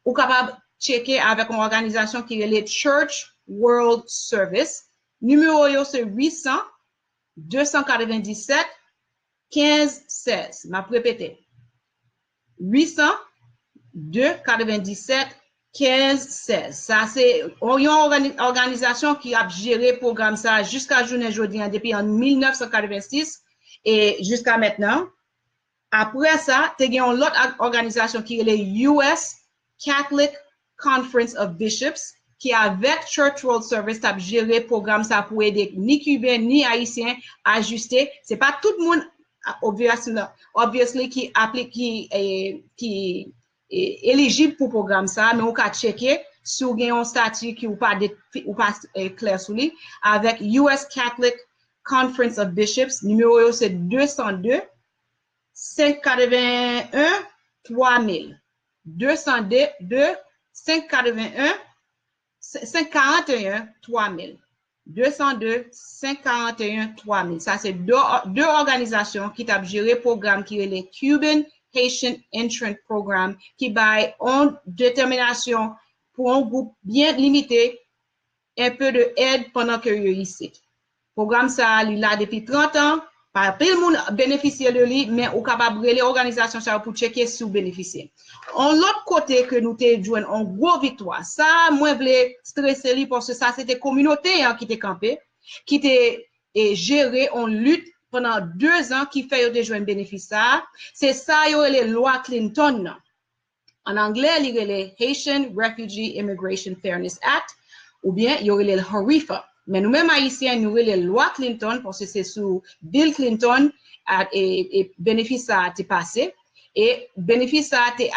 vous êtes capable de checker avec une organisation qui est le Church World Service. Numéro yo c'est 800 297 15 16. M'a répété. 800 297 15 16. Ça c'est une organisation qui a géré le programme ça jusqu'à journée aujourd'hui depuis en 1986 et jusqu'à maintenant. Après ça, tu as une autre organisation qui est le US Catholic Conference of Bishops qui avec Church World Service a géré le programme ça pour aider ni cubains ni haïtiens à ajuster. C'est pas tout le monde obviously qui applique qui est éligible pour le programme ça, mais on peut checker si vous avez un statut qui ou pas clair sur lui avec US Catholic Conference of Bishops. Numéro c'est 202 581 3000. 202 581 541 3000. 202 541 3000. Ça, c'est deux organisations qui ont géré le programme qui est le Cuban Haitian Entrant Programme, qui a une détermination pour un groupe bien limité, un peu d'aide pendant que vous ici. Le programme, ça, il a depuis 30 ans. Pas tout le monde bénéficie de lui, mais on est capable de les organisations pour checker si vous bénéficiez. En l'autre côté que nous avons joué en gros victoire, ça, moi, je voulais stresser lui parce que ça, c'était la communauté qui était campée, qui était gérée en lutte pendant 2 ans, qui fait de jouer un bénéfice. C'est ça, il y a les lois Clinton. En anglais, il y a les Haitian Refugee Immigration Fairness Act, ou bien il y a les HARIFA. Mais nous-mêmes haïtiens, nous avons les lois Clinton parce que c'est sous Bill Clinton et bénéfice a été passé et bénéfice a été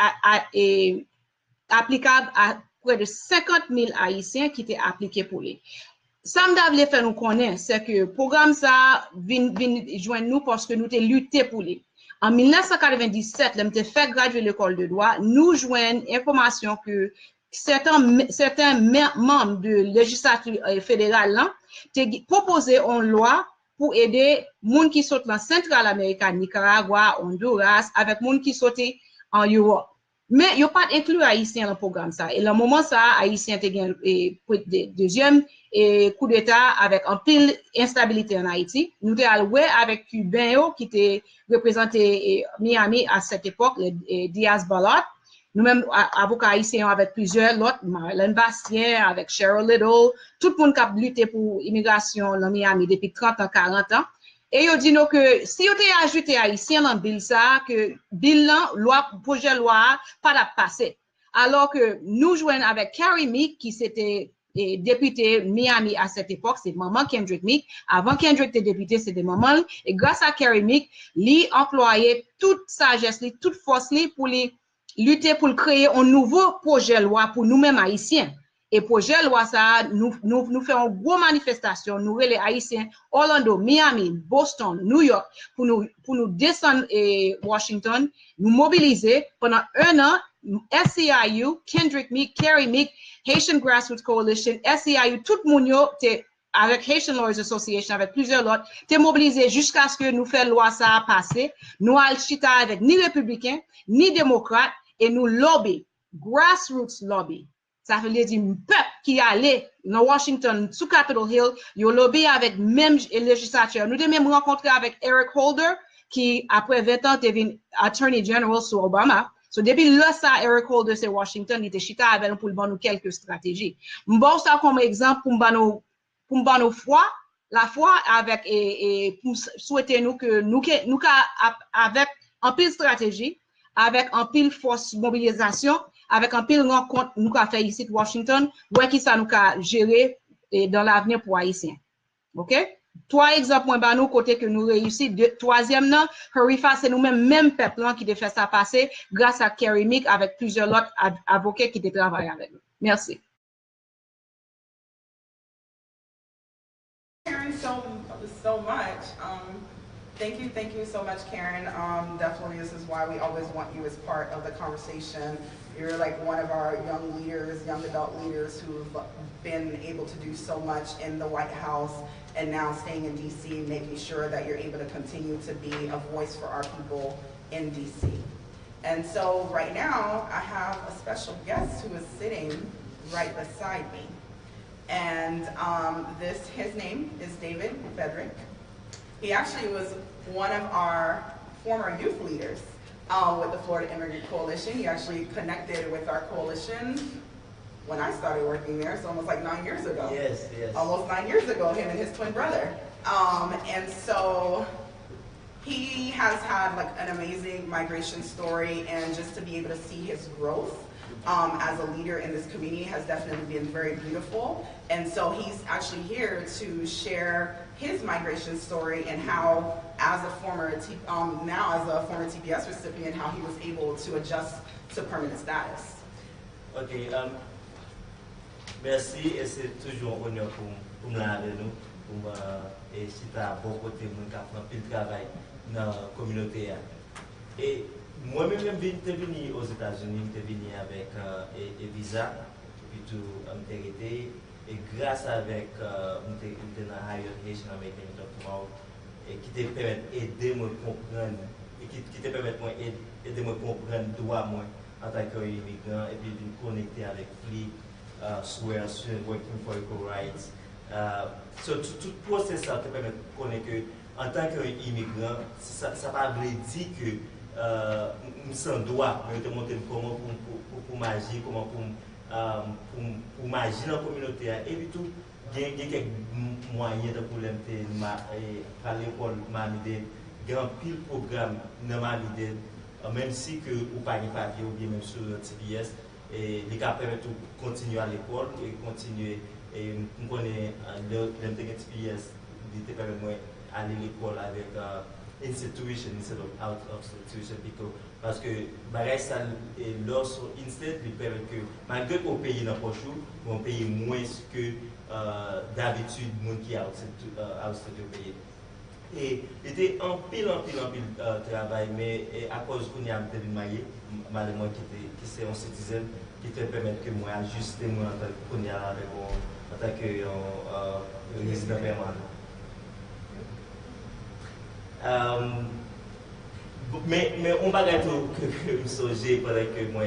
applicable à près de 50 000 haïtiens qui étaient appliqués pour lui. Ça me voulait faire nous connaître, c'est que le programme ça vient joindre nous parce que nous avons lutté pour lui. En 1997, nous avons fait graduer l'école de droit, nous joignons information que certains membres de la législature fédérale ont proposé une loi pour aider les gens qui sont dans Central America, Nicaragua, Honduras, avec les gens qui sont en Europe. Mais il n'y a pas inclus Haïtiens dans le programme. Ça. Et le moment ça, Haïtiens ont gagné deuxième coup d'État avec un pile instabilité en Haïti. Nous avons allé avec Cubains qui étaient représentés Miami à cette époque, les Diaz-Balart. Nous-mêmes, avocats haïtiens avec plusieurs autres, Marlène Bastien, avec Cheryl Little, tout le monde qui a lutté pour l'immigration dans Miami depuis 30 ans, 40 ans. Et ils dit que si vous avez ajouté haïtien dans le bill ça, que bill loi, projet loi, pas de passer. Alors que nous jouons avec Carrie Meek, qui c'était député Miami à cette époque, c'est maman Kendrick Meek. Avant Kendrick était député, c'était maman. Et grâce à Carrie Meek, lui employait toute sagesse, toute force pour lui lutter pour créer un nouveau projet de loi pour nous-mêmes haïtiens. Et projet de loi ça, nous faisons une grosse manifestation, nous les haïtiens, Orlando, Miami, Boston, New York, pour nous descendre Washington, nous mobiliser pendant 1 an, SCIU, Kendrick Meek, Carrie Meek, Haitian Grassroots Coalition, SCIU, tout le monde avec Haitian Lawyers Association, avec plusieurs autres, t'es mobilisé jusqu'à ce que nous fassions loi ça passer. Nous allons chita avec ni républicains, ni démocrates, et nous lobby, grassroots lobby. Ça veut dire un peuple qui allait dans Washington, sous Capitol Hill, il lobby avec même législature. Nous avons même rencontré avec Eric Holder, qui après 20 ans, était Attorney General sous Obama. So depuis là, ça, Eric Holder, c'est Washington, il était chita avec nous pour nous quelques stratégies. Bon, ça comme exemple pour nous foi, la foi avec pour souhaiter nous que nous avec un pile stratégie, avec un pile force mobilisation, avec un pile rencontre nous avons fait ici à Washington, ouais qui ça nous a géré dans l'avenir pour Haïtiens. OK? 3 exemples pour nous côté que nous réussi. Troisième non, Harifa c'est nous-mêmes même peuple qui a fait ça passer grâce à Carrie Meek avec plusieurs autres avocats qui travaillent avec nous. Merci. Karen, so much. Thank you so much, Karen. Definitely, this is why we always want you as part of the conversation. You're like one of our young leaders, young adult leaders who've been able to do so much in the White House and now staying in DC, making sure that you're able to continue to be a voice for our people in DC. And so right now, I have a special guest who is sitting right beside me. And his name is David Frederick. He actually was one of our former youth leaders with the Florida Immigrant Coalition. He actually connected with our coalition when I started working there, so almost like 9 years ago. Yes. Almost 9 years ago, him and his twin brother. And so he has had like an amazing migration story, and just to be able to see his growth as a leader in this community has definitely been very beautiful. And so he's actually here to share his migration story and how, as a former TPS recipient, how he was able to adjust to permanent status. Ok, merci, et c'est toujours un honneur pour me l'avoir nous, pour me citer à bon côté, pour me faire un travail dans la communauté. Et Moi-même, j'étais venu aux États-Unis, j'étais venu avec un visa, puis tout, j'étais arrêté. Et grâce avec j'étais dans Haitian American Doctor, et qui te permet d'aider moi comprendre, et qui te permet d'aider moi comprendre droit moi en tant qu'immigrant, et puis de me connecter avec FLIC, Swear, Working for Equal Rights. Tout le processus te permet de connaître que en tant qu'immigrant, ça ne veut pas dire que je suis droit, mais je te montre comment pour m'agir, comment pour m'agir dans la communauté. Et puis tout, il y a quelques moyens de problème à l'école, il y a un pile programme dans ma vie, même si que vous pas de papier ou bien même sur le TPS, et les cas permettent de continuer à l'école et continuer. Et je connais le TPS, il te permet d'aller à l'école avec institution instead of out of institution, parce que ça lorsque instead il permet que malgré qu'on paye dans poche, on paye moins que d'habitude monde qui a outstudio payer. Et il était en pile travail, mais à cause qu'on y a été marié, malgré moi qui c'est un citizen qui te permet que moi ajuster moi en tant qu'on y a avec en tant que résident permanent. Mais on va dire que je songeais pendant que moi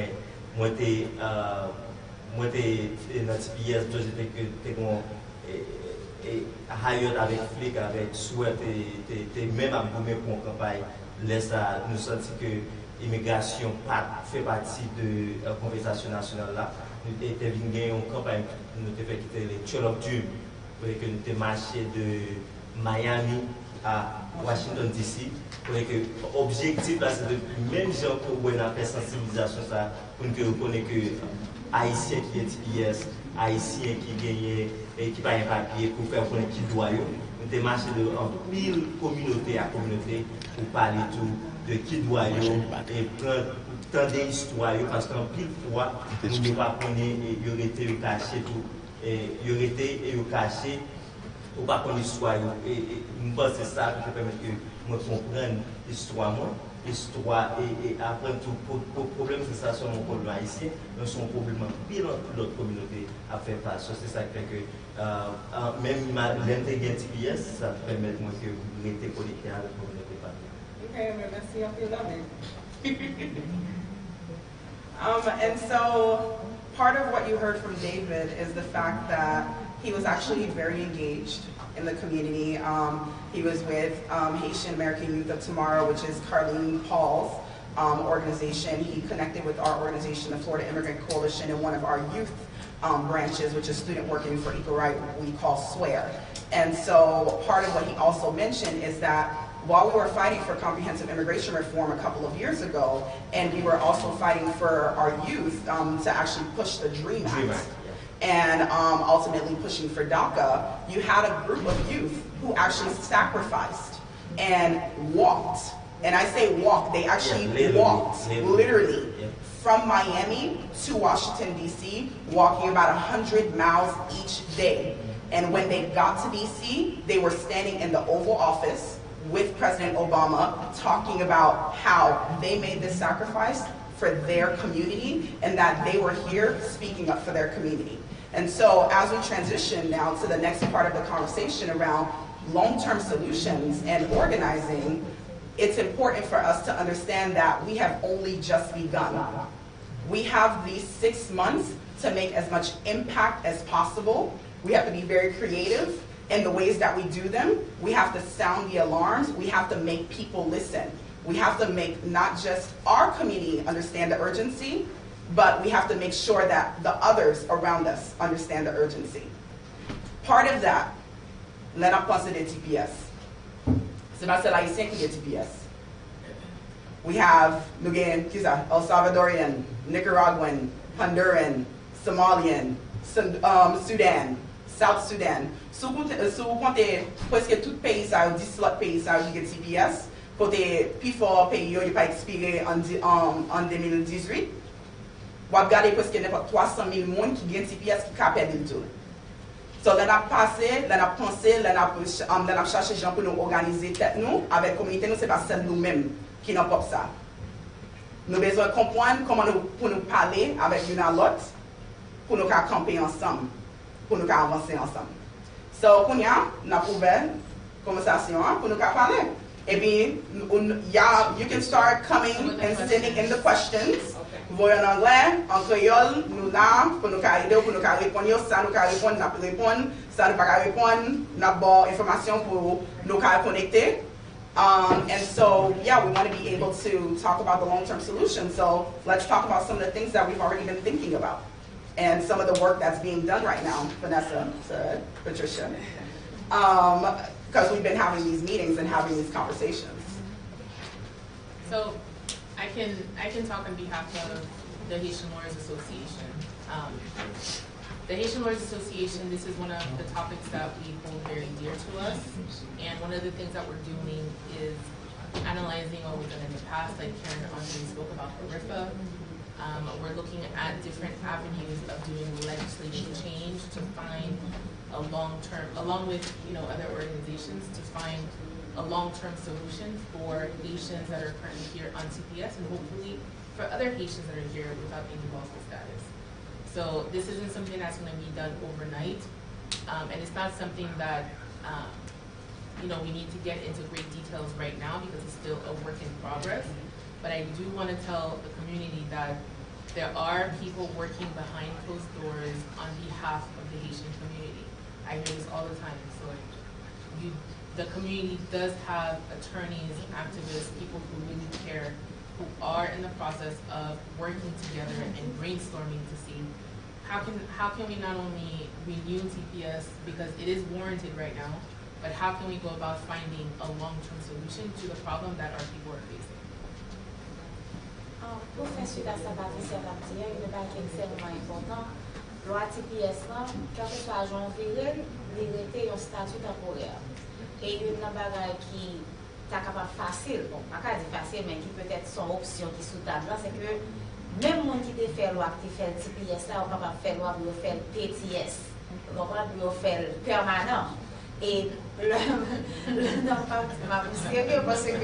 j'étais dans le TPS, j'étais hired avec FLIC, avec Sweat, même à pour une campagne, nous sentons que l'immigration fait partie de la conversation nationale là. Nous avons gagné une campagne, nous avons fait quitter les Trail of Doom, pour que nous avons marché de Miami à Washington DC, pour que l'objectif là c'est de même gens que vous avez fait sensibilisation ça, pour que vous connaissiez que Haïtiens qui est TPS, Haïtiens qui gagnent et qui pas un papier pour faire connaître qui doit. Nous avons marché de pile communauté à communauté pour parler tout de qui doit et prendre tant d'histoires parce qu'en pile fois nous ne pas connaître et il aurait été caché tout et il aurait été caché ou pas connaître l'histoire et nous pensons ça qui permet que nous comprenions l'histoire et apprendre tout le problème c'est ça sur mon problème haïtien mais son problème pire dans toute l'autre communauté à faire face. C'est ça qui fait que même l'intégrer TPS ça permet de moi que vous restez connecté avec la communauté. Okay, merci, I feel loved. And so part of what you heard from David is the fact that he was actually very engaged in the community. He was with Haitian American Youth of Tomorrow, which is Carlene Paul's organization. He connected with our organization, the Florida Immigrant Coalition, and one of our youth branches, which is Student Working for Equal Right, we call SWEAR. And so part of what he also mentioned is that while we were fighting for comprehensive immigration reform a couple of years ago, and we were also fighting for our youth to actually push the DREAM Act, and ultimately pushing for DACA, you had a group of youth who actually sacrificed and walked. And I say walked, they actually walked, literally, from Miami to Washington, D.C., walking about 100 miles each day. And when they got to D.C., they were standing in the Oval Office with President Obama talking about how they made this sacrifice for their community and that they were here speaking up for their community. And so as we transition now to the next part of the conversation around long-term solutions and organizing, it's important for us to understand that we have only just begun. We have these 6 months to make as much impact as possible. We have to be very creative in the ways that we do them. We have to sound the alarms. We have to make people listen. We have to make not just our community understand the urgency, but we have to make sure that the others around us understand the urgency. Part of that, let us consider TPS. C'est pas seul haïtien qui est TPS. We have, El Salvadorian, Nicaraguan, Honduran, Somalian, Sudan, South Sudan. Si vous comptez presque tout pays, 10 autres pays qui ont TPS, côté plus fort pays, il n'a pas expiré en 2018. Vous regardez presque 300 000 personnes qui ont TPS qui ont perdu tout. So, là, on a passé, là, on a pensé, là, on a cherché des gens pour nous organiser tête nous, avec la communauté, nous, ce n'est pas celle nous-mêmes qui n'ont pas ça. Nous besoin comprendre comment pour nous parler avec une à l'autre, pour nous camper ensemble, pour nous avancer ensemble. So, nous avons ouvert la conversation pour nous parler. Et puis, you can start coming and sending in the questions. Vous voyez en anglais, en créole, nous là, pour nous aider, pour nous répondre, ça nous répondre, nous répondre, ça nous pas répondre, nous avons information pour nous connecter. And so, yeah, we want to be able to talk about the long-term solution. So let's talk about some of the things that we've already been thinking about and some of the work that's being done right now. Vanessa said, Patricia, because we've been having these meetings and having these conversations. So I can talk on behalf of the Haitian Lawyers Association. The Haitian Lawyers Association, this is one of the topics that we hold very dear to us. And one of the things that we're doing is analyzing what we've done in the past, like Karen Andre spoke about HORIFA. We're looking at different avenues of doing legislative change to find a long-term, along with other organizations, to find a long-term solution for Haitians that are currently here on TPS, and hopefully for other Haitians that are here without any lawful status. So this isn't something that's going to be done overnight, and it's not something that we need to get into great details right now because it's still a work in progress. But I do want to tell the community that there are people working behind closed doors on behalf of the Haitian community. I hear this all the time. So the community does have attorneys, activists, people who really care, who are in the process of working together and brainstorming to see how can we not only renew TPS because it is warranted right now, but how can we go about finding a long-term solution to the problem that our people are facing? Pour faire suite à ça, Patricia va dire, il y a un extrêmement important. Loi TPS, quel que soit agent viril, il était un statut temporaire. Et il y a une bagaille qui est capable facile, bon, pas dire facile, mais qui peut être son option qui est sous-table, c'est que même les gens qui te fait loi, qui fait TPS, là, on va faire loi pour faire PTS, on va faire permanent. Et non, pas sérieux, parce que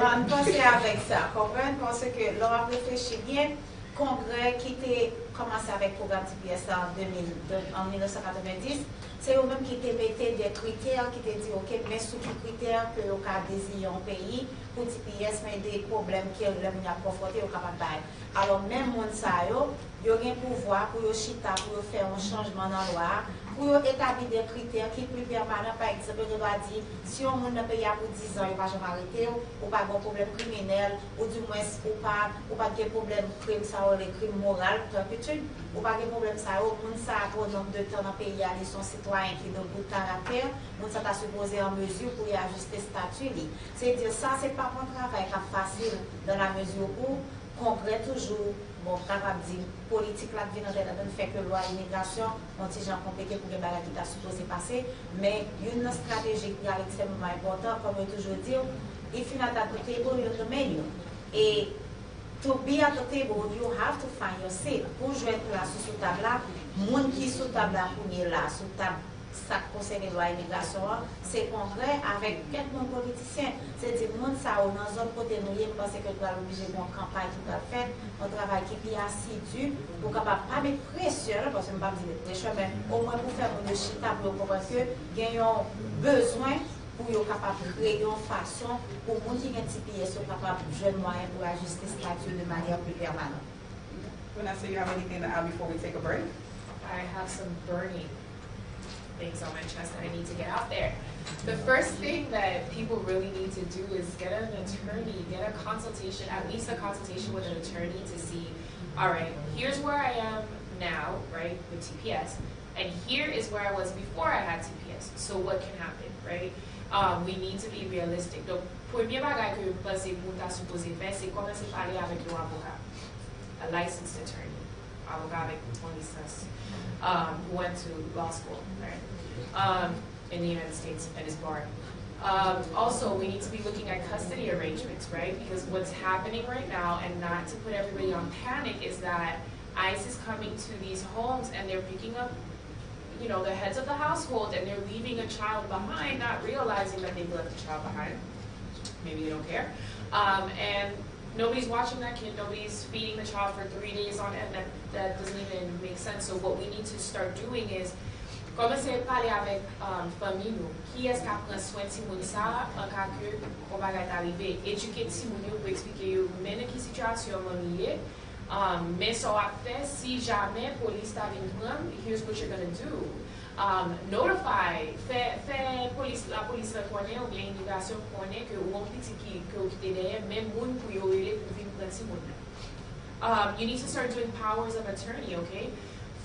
on pense avec ça, comprendre, parce que l'on a réfléchi bien, Congrès qui était commencé avec le programme TPS en 1990, c'est eux-mêmes qui te mettaient des critères, qui te dit, ok, mais sous quels critères que l'on a désigné un pays pour TPS, mais des problèmes qui l'on a confrontés au capable. Alors, même mon ça, il y a un pouvoir pour chita, pour faire un changement dans la loi, pour établir des critères qui sont plus permanents. Par exemple, je dois dire, si on a un pays pour 10 ans, il ne va jamais arrêter, ou pas de problème criminel, ou du moins, ou pas de problème crime, ça, ou les crimes moraux, ou pas de problème, ça, ou ça, pour nombre de temps dans le pays, ils sont citoyens qui ont beaucoup de temps à faire, on s'est supposé en mesure pour y ajuster le statut. C'est-à-dire, ça, ce n'est pas un travail facile dans la mesure où Congrès toujours, bon, capable de dire, politique là vient de faire que loi immigration, on dit gens compliqué pour les bagages qui sont supposés passer, mais une stratégie qui est extrêmement importante, comme je toujours dis, if you're not at the table, you're at the menu. Et to be at the table, you have to find your seat. Pour jouer là sous table là, monde qui sous table là pour là, sous table ça concerne la loi immigration, c'est Congrès avec quelques politiciens. C'est-à-dire, monde ça, dans une zone côté nous, parce que nous allons obligé de une campagne qui va faire, un travail qui est assidu pour capable pas mettre pression, parce que je ne vais pas dire pression, mais au moins pour faire une chita pour parce que nous avons besoin pour être capable de créer une façon pour les gens qui ont un TPS sont capables de jouer moyen pour ajuster le statut de manière plus permanente. Vanessa, you have anything to add before we take a break? I have some burning things on my chest that I need to get out there. The first thing that people really need to do is get an attorney, get a consultation, at least a consultation with an attorney to see, all right, here's where I am now, right, with TPS, and here is where I was before I had TPS. So what can happen, right? We need to be realistic. Donc, premier bagage que je pense que vous êtes supposé faire, c'est commencer à parler avec l'avocat, a licensed attorney, avocat avec une licence. Who went to law school, right, in the United States and is barred. Also, we need to be looking at custody arrangements, right? Because what's happening right now, and not to put everybody on panic, is that ICE is coming to these homes and they're picking up, the heads of the household, and they're leaving a child behind, not realizing that they've left a child behind. Maybe they don't care. And nobody's watching that kid, nobody's feeding the child for 3 days on end. That doesn't even make sense. So what we need to start doing is commencer à parler avec famille nous. Qui est-ce qui prend soin de Simone ça en cas que on va arriver? Éduquer Simone pour expliquer mais dans quelle situation on est. Mais ça va faire si jamais police t'a venu prendre, here's what you're gonna do. Notify, la police reconnaît ou bien l'immigration reconnaît que ou on petit qui est derrière même monde pour y aller pour venir prendre Simone. You need to start doing powers of attorney, okay?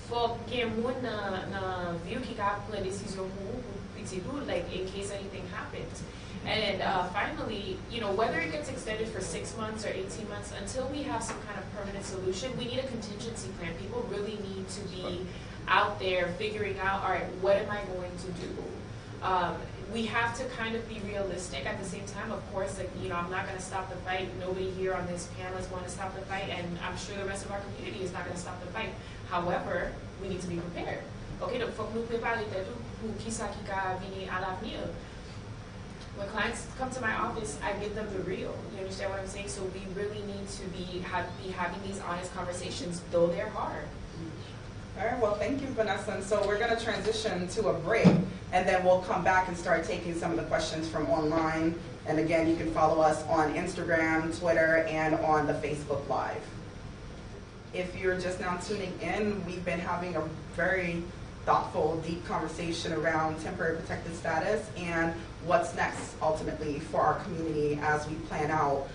For qu'il moun na view qui a prendre décision pour petit bout, like in case anything happens. And finally, you know, whether it gets extended for 6 months or 18 months, until we have some kind of permanent solution, we need a contingency plan. People really need to be out there figuring out, all right, what am I going to do? We have to kind of be realistic at the same time. Of course, like, you know, I'm not going to stop the fight. Nobody here on this panel is going to stop the fight, and I'm sure the rest of our community is not going to stop the fight. However, we need to be prepared. Okay, donc faut que nous préparer pour qui ça qui va venir à l'avenir. When clients come to my office, I give them the real. You understand what I'm saying? So we really need to be having these honest conversations, though they're hard. All right, well, thank you, Vanessa. And so we're going to transition to a break, and then we'll come back and start taking some of the questions from online. And again, you can follow us on Instagram, Twitter, and on the Facebook Live. If you're just now tuning in, we've been having a very thoughtful, deep conversation around temporary protected status and what's next, ultimately, for our community as we plan out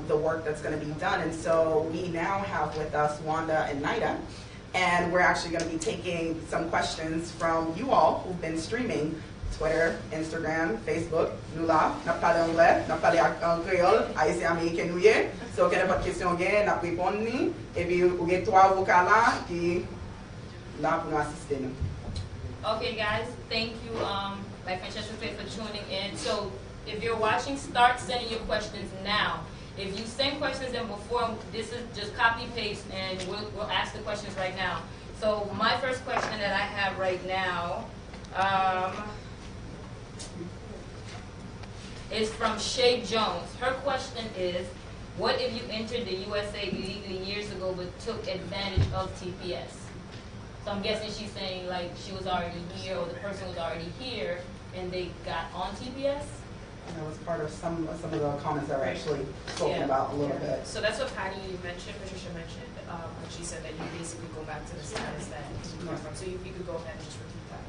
the work that's going to be done. And so we now have with us Wanda and Nida. And we're actually going to be taking some questions from you all who've been streaming Twitter, Instagram, Facebook. Nous là, n'a pas d'anglais, n'a pas en créole, haïtien américain nous y est. So, quelle est votre question gain, n'a répondre ni. Et puis, vous avez 3 avocats là qui là pour nous assister nous. Okay, guys, thank you, like Francesca said, for tuning in. So, if you're watching, start sending your questions now. If you send questions in before, this is just copy paste, and we'll ask the questions right now. So my first question that I have right now is from Shay Jones. Her question is, what if you entered the USA illegally years ago but took advantage of TPS? So I'm guessing she's saying like she was already here or the person was already here and they got on TPS? That was part of some of the comments that were actually spoken about a little bit. So that's what Patricia mentioned, when she said that you basically go back to the status that you come from. So you could go ahead and just repeat that.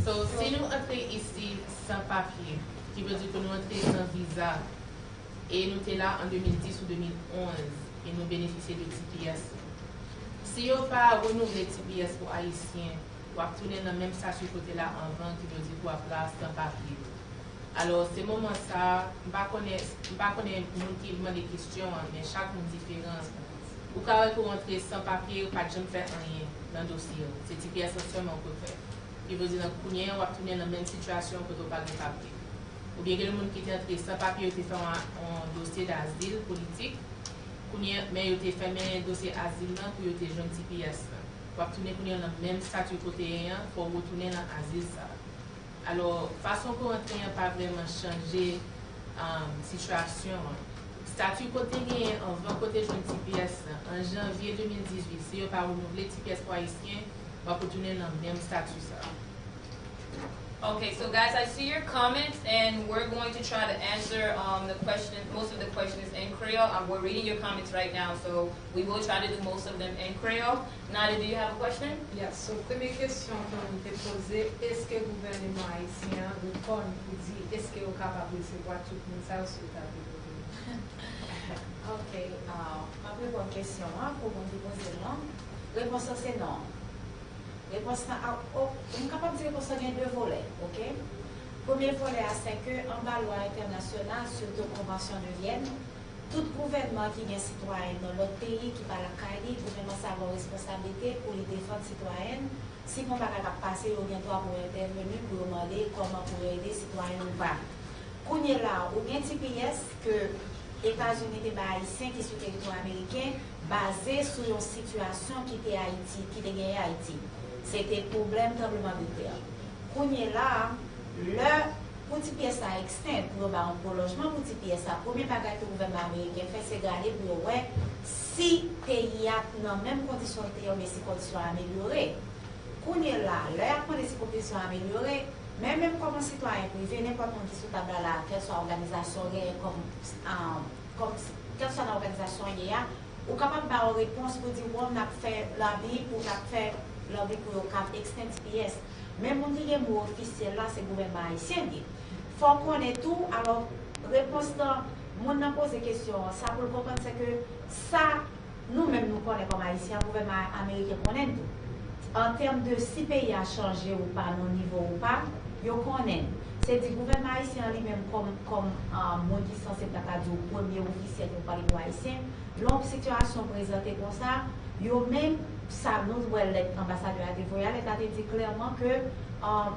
So, si nous entrons ici sans papier, qui veut dire que nous entrons sans visa, et nous étions là en 2010 ou 2011, et nous bénéficions de TPS. Si vous n'avez pas renouvelé TPS pour Haïtiens, vous retournez dans le même statut que vous là avant, qui veut dire pour la place sans papier. Alors, ces moments-là, je ne sais pas qui demande des questions, mais chaque monde différent. Ou quand vous rentrez sans papier, vous ne pouvez pas faire rien dans le dossier. C'est TPS seulement qu'on peut faire. Il veut dire que vous allez retourner dans la même situation que vous n'avez pas de papier. Ou bien que le monde qui est entré sans papier, il a fait un dossier d'asile politique, mais il a fait un dossier d'asile pour il a jeune TPS. Vous retourner dans le même statut côté pour retourner dans l'asile. Alors, façon qu'on rentre n'a pas vraiment changé situation. Statut côté en 20 côté jeune TPS en janvier 2018, si on pas renouvelé TPS pour Haïtien, on va retourner dans le même statut ça. Okay, so guys, I see your comments, and we're going to try to answer the question, most of the questions in Creole. We're reading your comments right now, so we will try to do most of them in Creole. Nadia, do you have a question? Yes, so première question qu'on t'a posée, est-ce que le gouvernement haïtien répond pour dire, est-ce qu'il est capable de recevoir tout le monde ça sur ta vie? Ok, ma première question, pour vous poser non, réponse c'est non. Réponse on est capable de dire que ça vient de deux volets, ok? Premier volet, c'est qu'en bas loi internationale, surtout Convention de Vienne, tout gouvernement qui est citoyen dans l'autre pays, qui parle à Cali, le gouvernement a une responsabilité pour les défendre citoyennes. Si on ne va pas passer, on vient pour intervenir pour demander comment pour aider les citoyens ou pas. Qu'on est là, ou bien TPS que les États-Unis des Haïtiens qui sont sur le territoire américain, basé sur une situation qui était Haïti, qui était gagné Haïti. C'était problème tremblement de terre. Qu'on est là, le pour TPS à externe, pour un prolongement pour TPS à premier bagage que le gouvernement américain fait, c'est regarder pour ouais, si pays a dans même condition mais si conditions améliorées. Qu'on est là, là, après si conditions améliorées, même comme un citoyen privé, n'importe qui sous table là, quelle soit organisation, comme quelle soit l'organisation il y a, ou capable d'avoir une réponse pour dire on a fait lobby pour faire lobby pour cap extend TPS. Même on dit le mot officiel là, c'est le gouvernement haïtien. Faut connaître tout. Alors, réponse dans mon a posé question, ça pour le comprendre, c'est que ça, nous-mêmes nous connaissons comme haïtiens, le gouvernement américain connaît tout. En termes de si le pays a changé ou pas, nos niveaux ou pas, ils connaissent. C'est du gouvernement haïtien lui-même comme mon qui censé être le premier officiel pour parler de haïtien. L'autre situation présentée comme ça, yo même ça nous doit l'être ambassadeur à Dévoyal, l'État dit clairement que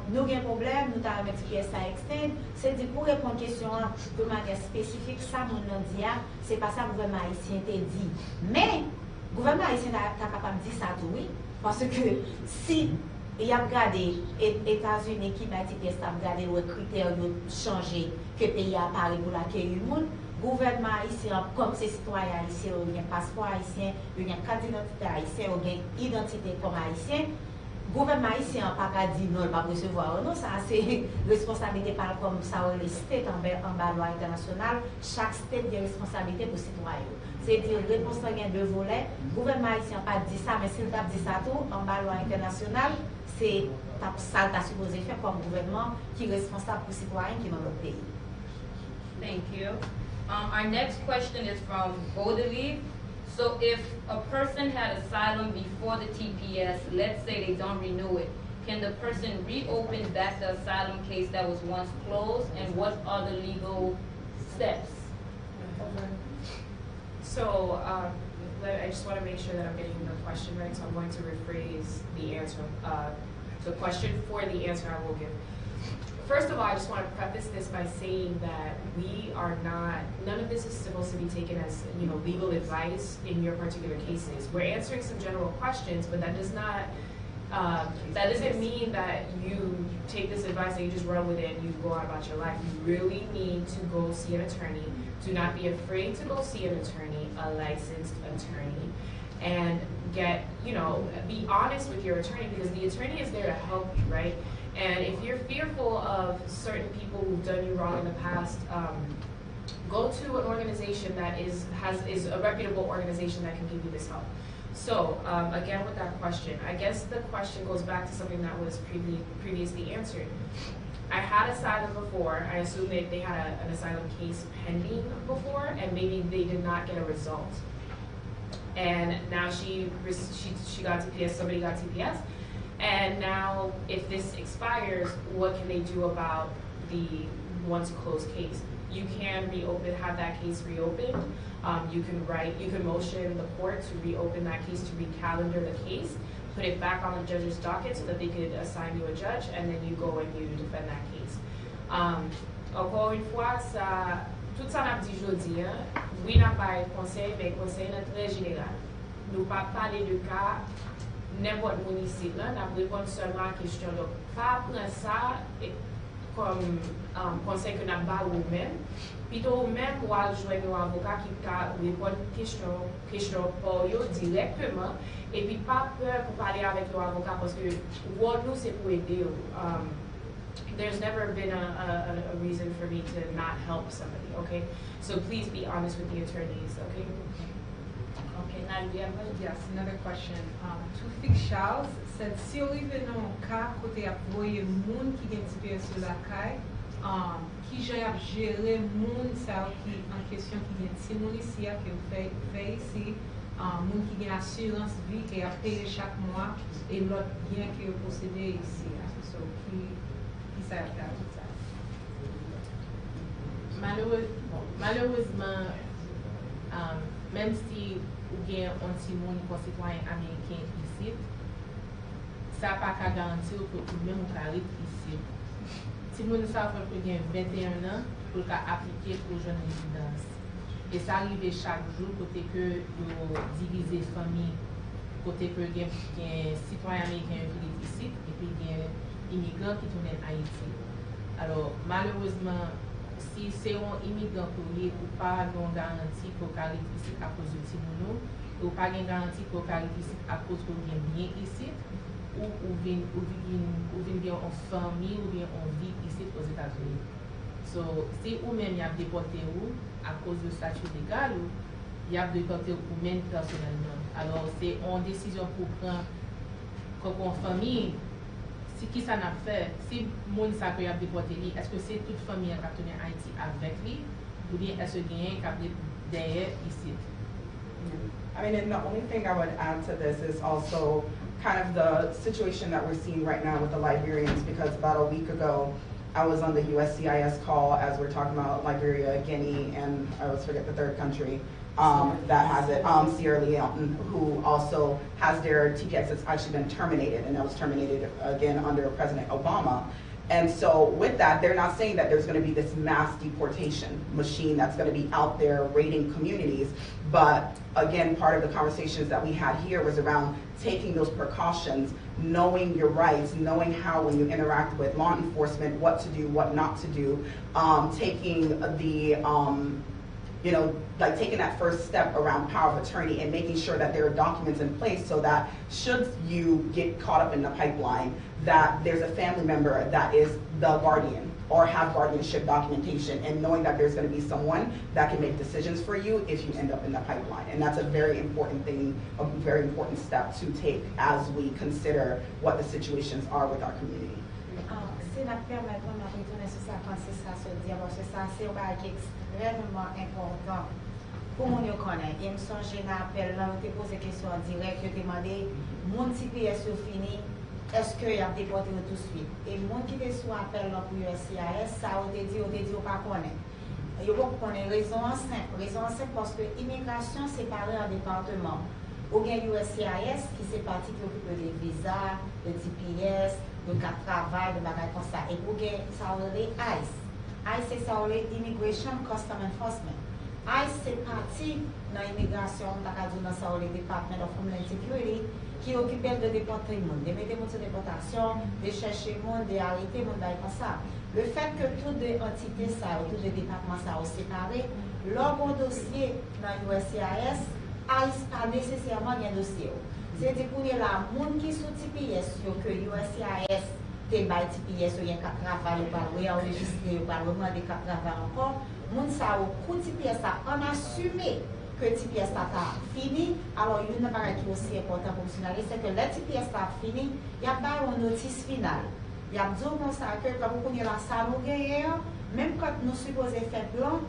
nous avons un problème, nous avons un TPS à externe. C'est dit pour répondre à la question de manière spécifique, ça nous dit, c'est pas ça le gouvernement haïtien t'a dit. Mais le gouvernement haïtien est capable de dire ça tout, oui, parce que si il y a regardé États-Unis qui m'a dit TPS, a regardé les critères changé que le pays a parlé pour l'accueil du monde. Gouvernement haïtien, comme ces citoyens haïtiens, ou bien passeport haïtien, ou bien carte d'identité haïtien, ou bien identité comme haïtien, gouvernement haïtien n'a pas dit non, il ne va pas recevoir. Non, ça c'est responsabilité par comme ça, les States en bas loi internationale, chaque State a responsabilité pour citoyens. C'est-à-dire, réponse à deux volets, gouvernement haïtien n'a pas dit ça, mais s'il a dit ça tout, en bas loi internationale, c'est ça qu'il a supposé faire comme gouvernement qui est responsable pour les citoyens qui sont dans notre pays. Thank you. Our next question is from Godelieve. So if a person had asylum before the TPS, let's say they don't renew it, can the person reopen back the asylum case that was once closed, and what are the legal steps? So I just want to make sure that I'm getting the question right, so I'm going to rephrase the answer, the question for the answer I will give. First of all, I just want to preface this by saying that we are not, none of this is supposed to be taken as, legal advice in your particular cases. We're answering some general questions, but that does not, that doesn't mean that you take this advice and you just run with it and you go on about your life. You really need to go see an attorney. Do not be afraid to go see an attorney, a licensed attorney, and get, be honest with your attorney, because the attorney is there to help you, right? And if you're fearful of certain people who've done you wrong in the past, go to an organization that is a reputable organization that can give you this help. So again, with that question, I guess the question goes back to something that was previously answered. I had asylum before. I assume they had an asylum case pending before, and maybe they did not get a result. And now she got TPS. Somebody got TPS. And now, if this expires, what can they do about the once closed case? You can have that case reopened. You can motion the court to reopen that case, to recalendar the case, put it back on the judge's docket so that they could assign you a judge, and then you go and you defend that case. Encore une fois, tout ça n'a pas dit aujourd'hui. Oui, n'a pas conseil, mais conseil est très général. Nous pas parler de cas n'importe où ici là, n'a répondre seulement à la question. Donc, pas prendre ça comme conseil que n'a pas vous-même. Plutôt même ou à joindre un avocat qui peut répondre question pour eux directement, et puis pas peur pour parler avec l'avocat parce que nous c'est pour aider. There's never been a reason for me to not help somebody, okay? So please be honest with the attorneys, okay? Okay, Nadia. Yes, another question. To fix Charles said, si on arrive dans un cas côté à voyer moun qui gagne TPS sur la caille, qui gère gérer moun ça qui en question qui gagne si moun ici qui fait ici, moun qui gagne assurance vie qui a payé chaque mois et l'autre bien qui est possédé ici. So qui ça a fait tout ça. Malheureusement, même si ou bien un petit monde concitoyen américain ici, ça n'a pas qu'à garantir que tout le monde peut ici. Si vous savez que vous avez 21 ans, vous pouvez appliquer pour une résidence. Et ça arrive chaque jour, côté que vous divisez famille, côté que vous avez un citoyen américain qui est ici, et puis il y a un immigrant qui tourne en Haïti. Alors, malheureusement, si c'est un immigrant pour lui, ou pas une garantie pour caractère ici à cause de Timono, ou pas une garantie pour caractère ici à cause qu'on vient bien ici, ou vient bien en famille, ou bien en vie ici aux États-Unis. So, si ou même y a déporté ou, à cause du statut légal, ou y a déporté ou même personnellement. Alors, c'est une décision pour prendre comme famille. Si qui ça n'a fait, si mon sa peut y a déporté lui, est-ce que c'est toute famille qui a tenu Haïti avec lui, ou bien est-ce qu'il y a un qui derrière ici? I mean, and the only thing I would add to this is also kind of the situation that we're seeing right now with the Liberians, because about a week ago, I was on the USCIS call as we're talking about Liberia, Guinea, and I always forget the third country that has it, Sierra Leone, who also has their TPS that's actually been terminated, and that was terminated again under President Obama. And so with that, they're not saying that there's going to be this mass deportation machine that's going to be out there raiding communities. But again, part of the conversations that we had here was around taking those precautions, knowing your rights, knowing how when you interact with law enforcement, what to do, what not to do, taking the, like taking that first step around power of attorney and making sure that there are documents in place so that should you get caught up in the pipeline, that there's a family member that is the guardian or have guardianship documentation, and knowing that there's going to be someone that can make decisions for you if you end up in the pipeline. And that's a very important thing, a very important step to take as we consider what the situations are with our community. Si nous permettons de retourner sur ça, Francis, ça se dit, parce que ça, c'est un bagage extrêmement important pour nous connaître. Et je me songe dans l'appel, là, je te pose des questions en direct, je te demandé, mon TPS fini, est-ce qu'il y a déporté tout de suite? Et mon qui était sur appel là pour USCIS, ça, on te dit, pas connaître. Il faut connaître raison simple parce que l'immigration séparée en départements. Ou bien USCIS qui c'est parti qui occupe des visas, de TPS, de cas de travail, de bagages comme ça. Et pour bien, ça on les ICE. ICE c'est ça on les Immigration Custom Enforcement. ICE c'est parti dans l'immigration, dans ça on les Department of Homeland Security, qui occupe de déporter le monde, de mettre le monde sur déportation, de chercher le monde, d'arrêter le monde, comme ça. Le fait que toutes les entités, ça, tous les départements, ça, ont séparé, leur dossier dans l'USCIS, ICE pas nécessairement un dossier. C'est-à-dire pour les gens qui sont TPS, que USCIS, t'es by TPS, il y a un travail, ou pas enregistré, ou pas vraiment des travail encore, les gens qui TPS, on assume que TPS a fini. Alors, il y a une chose qui est aussi important pour nous signaler, c'est que le TPS a fini, il y a pas une notice finale. Il y a deux comme ça que quand vous connaissez la salle, même quand nous supposons faire plan,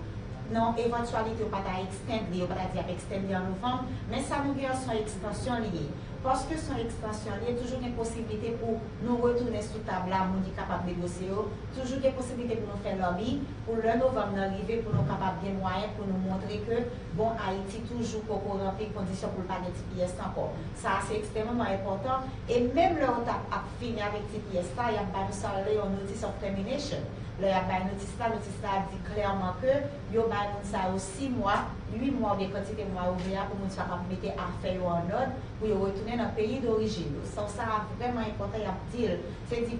non, éventualité, pas d'extender, pas d'extender en novembre, mais ça nous gagne son extension liée. Parce que son extension liée, toujours une possibilité pour nous retourner sous table là, nous sommes capables de négocier, toujours une possibilité pour nous faire lobby, pour le novembre arriver, pour nous capables de moyens, pour nous montrer que, bon, Haïti toujours pour remplir les conditions pour le pas de TPS encore. Ça, c'est extrêmement important. Et même le on a fini avec TPS, il y a pas de salaire en notice of termination. Là, il y a pas de notice là dit clairement que, il y a ça 6 mois, 8 mois, bien quantité de mois ouverts pour nous capables de mettre affaires en ordre, pour retourner dans le pays d'origine. Ça, c'est vraiment important, il y a dire. C'est dit,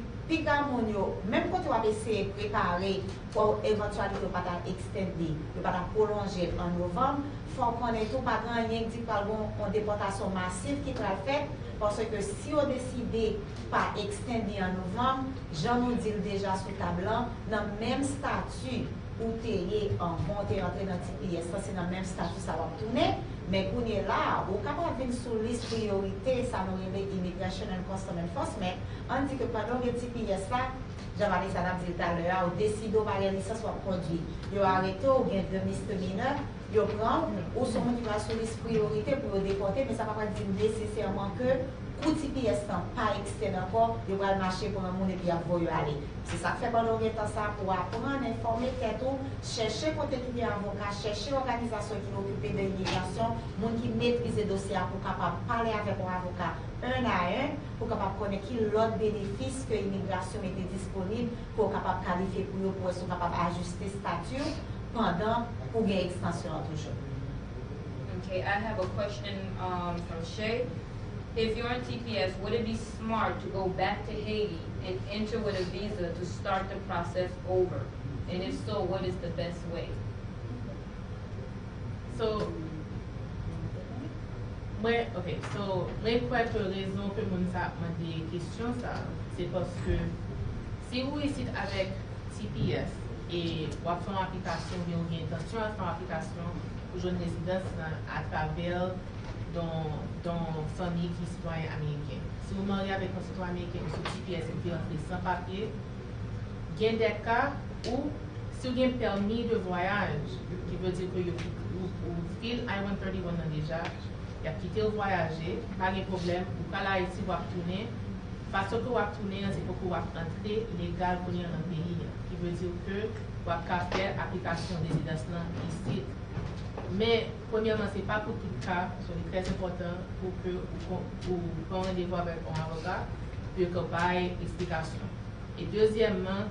même quand tu vas essayer de préparer pour éventualité pas extender, pas prolonger en novembre, il faut qu'on ait tout pas grand rien qui dit une déportation massive qui va faire. Parce que si on décide pas extender en novembre, j'en nous dis déjà sous table, dans le même statut où tu es en monté entrer dans le TPS, c'est dans le même statut, ça va tourner. Mais pour nous là, au capable de sur liste priorité, ça nous relève Immigration and Custom Enforcement, on dit que pendant le TPS là, j'avais ça dit tout à l'heure, on décide par la licence soit produit. Ils ont arrêté, ou bien de misdemeanor, ils prennent, ou sont motivés sur liste priorité pour déporter, mais ça ne va pas dire nécessairement que pour TPS pas externe encore, ils vont marcher pour un monde et puis ils aller. C'est ça que fait pendant le temps ça pour apprendre, informer, chercher côté qui est avocat, chercher l'organisation qui est occupée de l'immigration, monde qui maîtrise le dossier pour capable parler avec un avocat un à un, pour capable connaître qui l'autre bénéfice que l'immigration était disponible pour capable qualifier pour eux, pour être capable d'ajuster statut pendant pour une extension toujours. Okay, I have a question from Shay. If you're in TPS, would it be smart to go back to Haiti and enter with a visa to start the process over? And if so, what is the best way? So, moi crois que raison que moun sa m'a des questions ça, c'est parce que si vous ici avec TPS et vous avez une application, ou bien intention à faire une application pour une résidence à travers dans famille qui est citoyen américain. Si vous mariez avec un citoyen américain ou sur TPS et puis entrez sans papier, il y a des cas où si vous avez un permis de voyage, qui veut dire que vous file I-131 déjà, il a quitté le voyager, pas de problème, vous pouvez aller ici, vous retourner. Façon que vous retourner, c'est pour que vous entrez légal pour dans le pays. Qui veut dire que vous pouvez faire l'application de résidence ici. Mais, premièrement, ce n'est pas pour tout cas, c'est très important pour que vous preniez rendez-vous avec un avocat, pour que vous ayez explication. Et deuxièmement,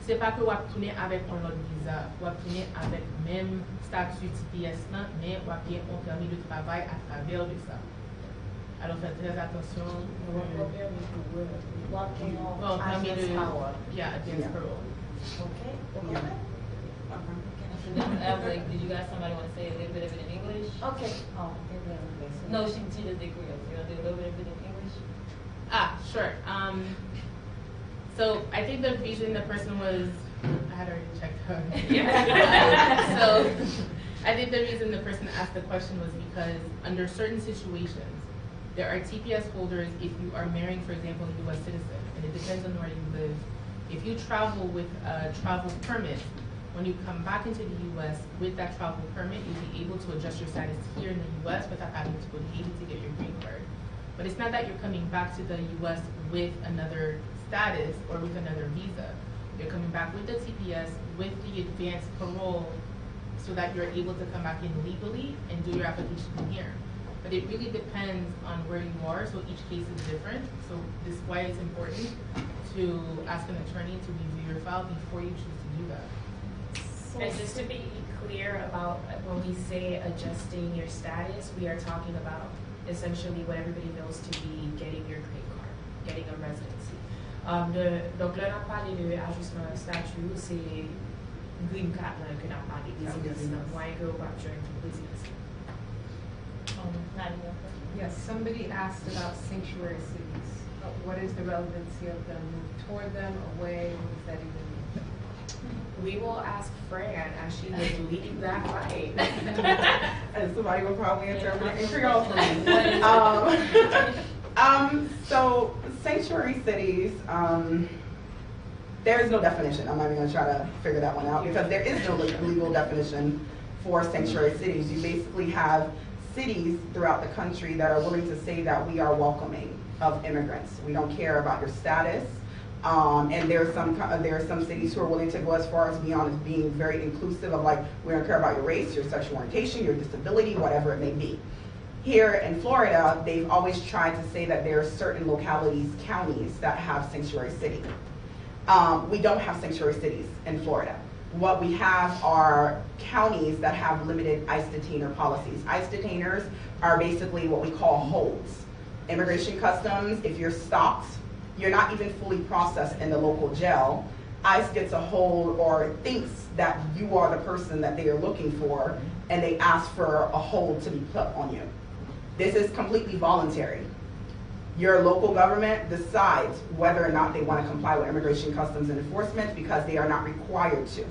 ce n'est pas que vous retournez avec un autre visa, vous retournez avec le même statut TPS, mais vous avez un permis de travail à travers de ça. Alors faites très attention. Against parole. Okay. Did you guys somebody want to say a little bit of it in English? Okay. Oh, no, she just did Creole. You want to do a little bit of it in English? Sure. So I think the reason the person was, I had already checked her. So I think the reason the person asked the question was because under certain situations, there are TPS holders if you are marrying, for example, a U.S. citizen, and it depends on where you live. If you travel with a travel permit, when you come back into the U.S. with that travel permit, you'll be able to adjust your status here in the U.S. without having to go to Haiti to get your green card. But it's not that you're coming back to the U.S. with another status or with another visa. You're coming back with the TPS, with the advanced parole, so that you're able to come back in legally and do your application here. But it really depends on where you are, so each case is different. So this is why it's important to ask an attorney to review your file before you choose to do that. And just to be clear about when we say adjusting your status, we are talking about essentially what everybody knows to be getting your green card, getting a residency. Donc là, on a parlé de ajustement de statut, c'est green card que on a parlé, c'est un moyen que on va joindre résidence. Yes, somebody asked about sanctuary cities. What is the relevancy of them? Move toward them, away? What does that even mean? We will ask Fran as she was leading that fight. And somebody will probably interpret in Creole for me. So sanctuary cities, there is no definition. I'm not even gonna try to figure that one out because there is no legal definition for sanctuary cities. You basically have cities throughout the country that are willing to say that we are welcoming of immigrants. We don't care about your status. And there are some cities who are willing to go as far as beyond being very inclusive of like, we don't care about your race, your sexual orientation, your disability, whatever it may be. Here in Florida, they've always tried to say that there are certain localities, counties that have sanctuary city. We don't have sanctuary cities in Florida. What we have are counties that have limited ICE detainer policies. ICE detainers are basically what we call holds. Immigration customs, if you're stopped, you're not even fully processed in the local jail. ICE gets a hold or thinks that you are the person that they are looking for, and they ask for a hold to be put on you. This is completely voluntary. Your local government decides whether or not they want to comply with immigration customs and enforcement because they are not required to.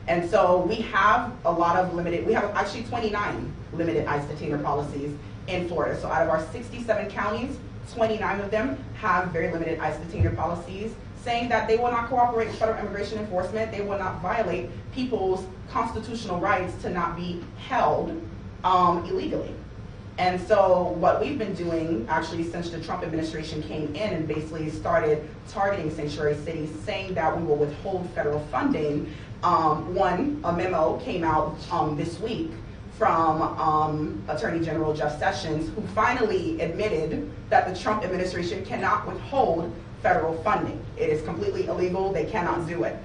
And so we have a lot of we have actually 29 limited ICE detainer policies in Florida. So out of our 67 counties, 29 of them have very limited ICE detainer policies saying that they will not cooperate with federal immigration enforcement. They will not violate people's constitutional rights to not be held illegally. And so what we've been doing actually since the Trump administration came in and basically started targeting sanctuary cities, saying that we will withhold federal funding. A memo came out this week from Attorney General Jeff Sessions, who finally admitted that the Trump administration cannot withhold federal funding. It is completely illegal. They cannot do it.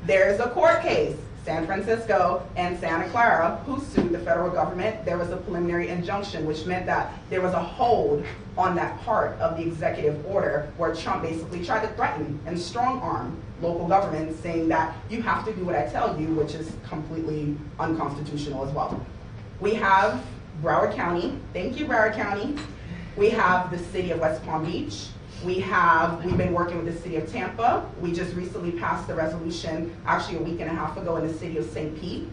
There's a court case San Francisco and Santa Clara, who sued the federal government. There was a preliminary injunction, which meant that there was a hold on that part of the executive order where Trump basically tried to threaten and strong arm local governments, saying that you have to do what I tell you, which is completely unconstitutional as well. We have Broward County. Thank you, Broward County. We have the city of West Palm Beach. We've been working with the city of Tampa. We just recently passed the resolution, actually a week and a half ago, in the city of St. Pete,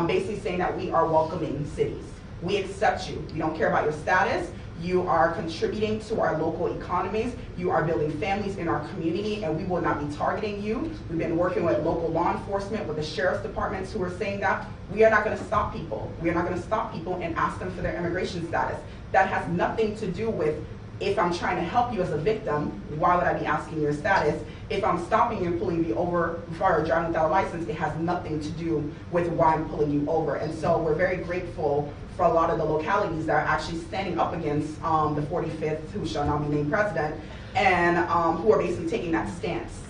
basically saying that we are welcoming cities. We accept you. We don't care about your status. You are contributing to our local economies. You are building families in our community, and we will not be targeting you. We've been working with local law enforcement, with the sheriff's departments who are saying that we are not going to stop people. We are not going to stop people and ask them for their immigration status. That has nothing to do with if I'm trying to help you as a victim, why would I be asking your status? If I'm stopping you and pulling you over for driving without a license, it has nothing to do with why I'm pulling you over. And so we're very grateful for a lot of the localities that are actually standing up against the 45th, who shall now be named president, and who are basically taking that stance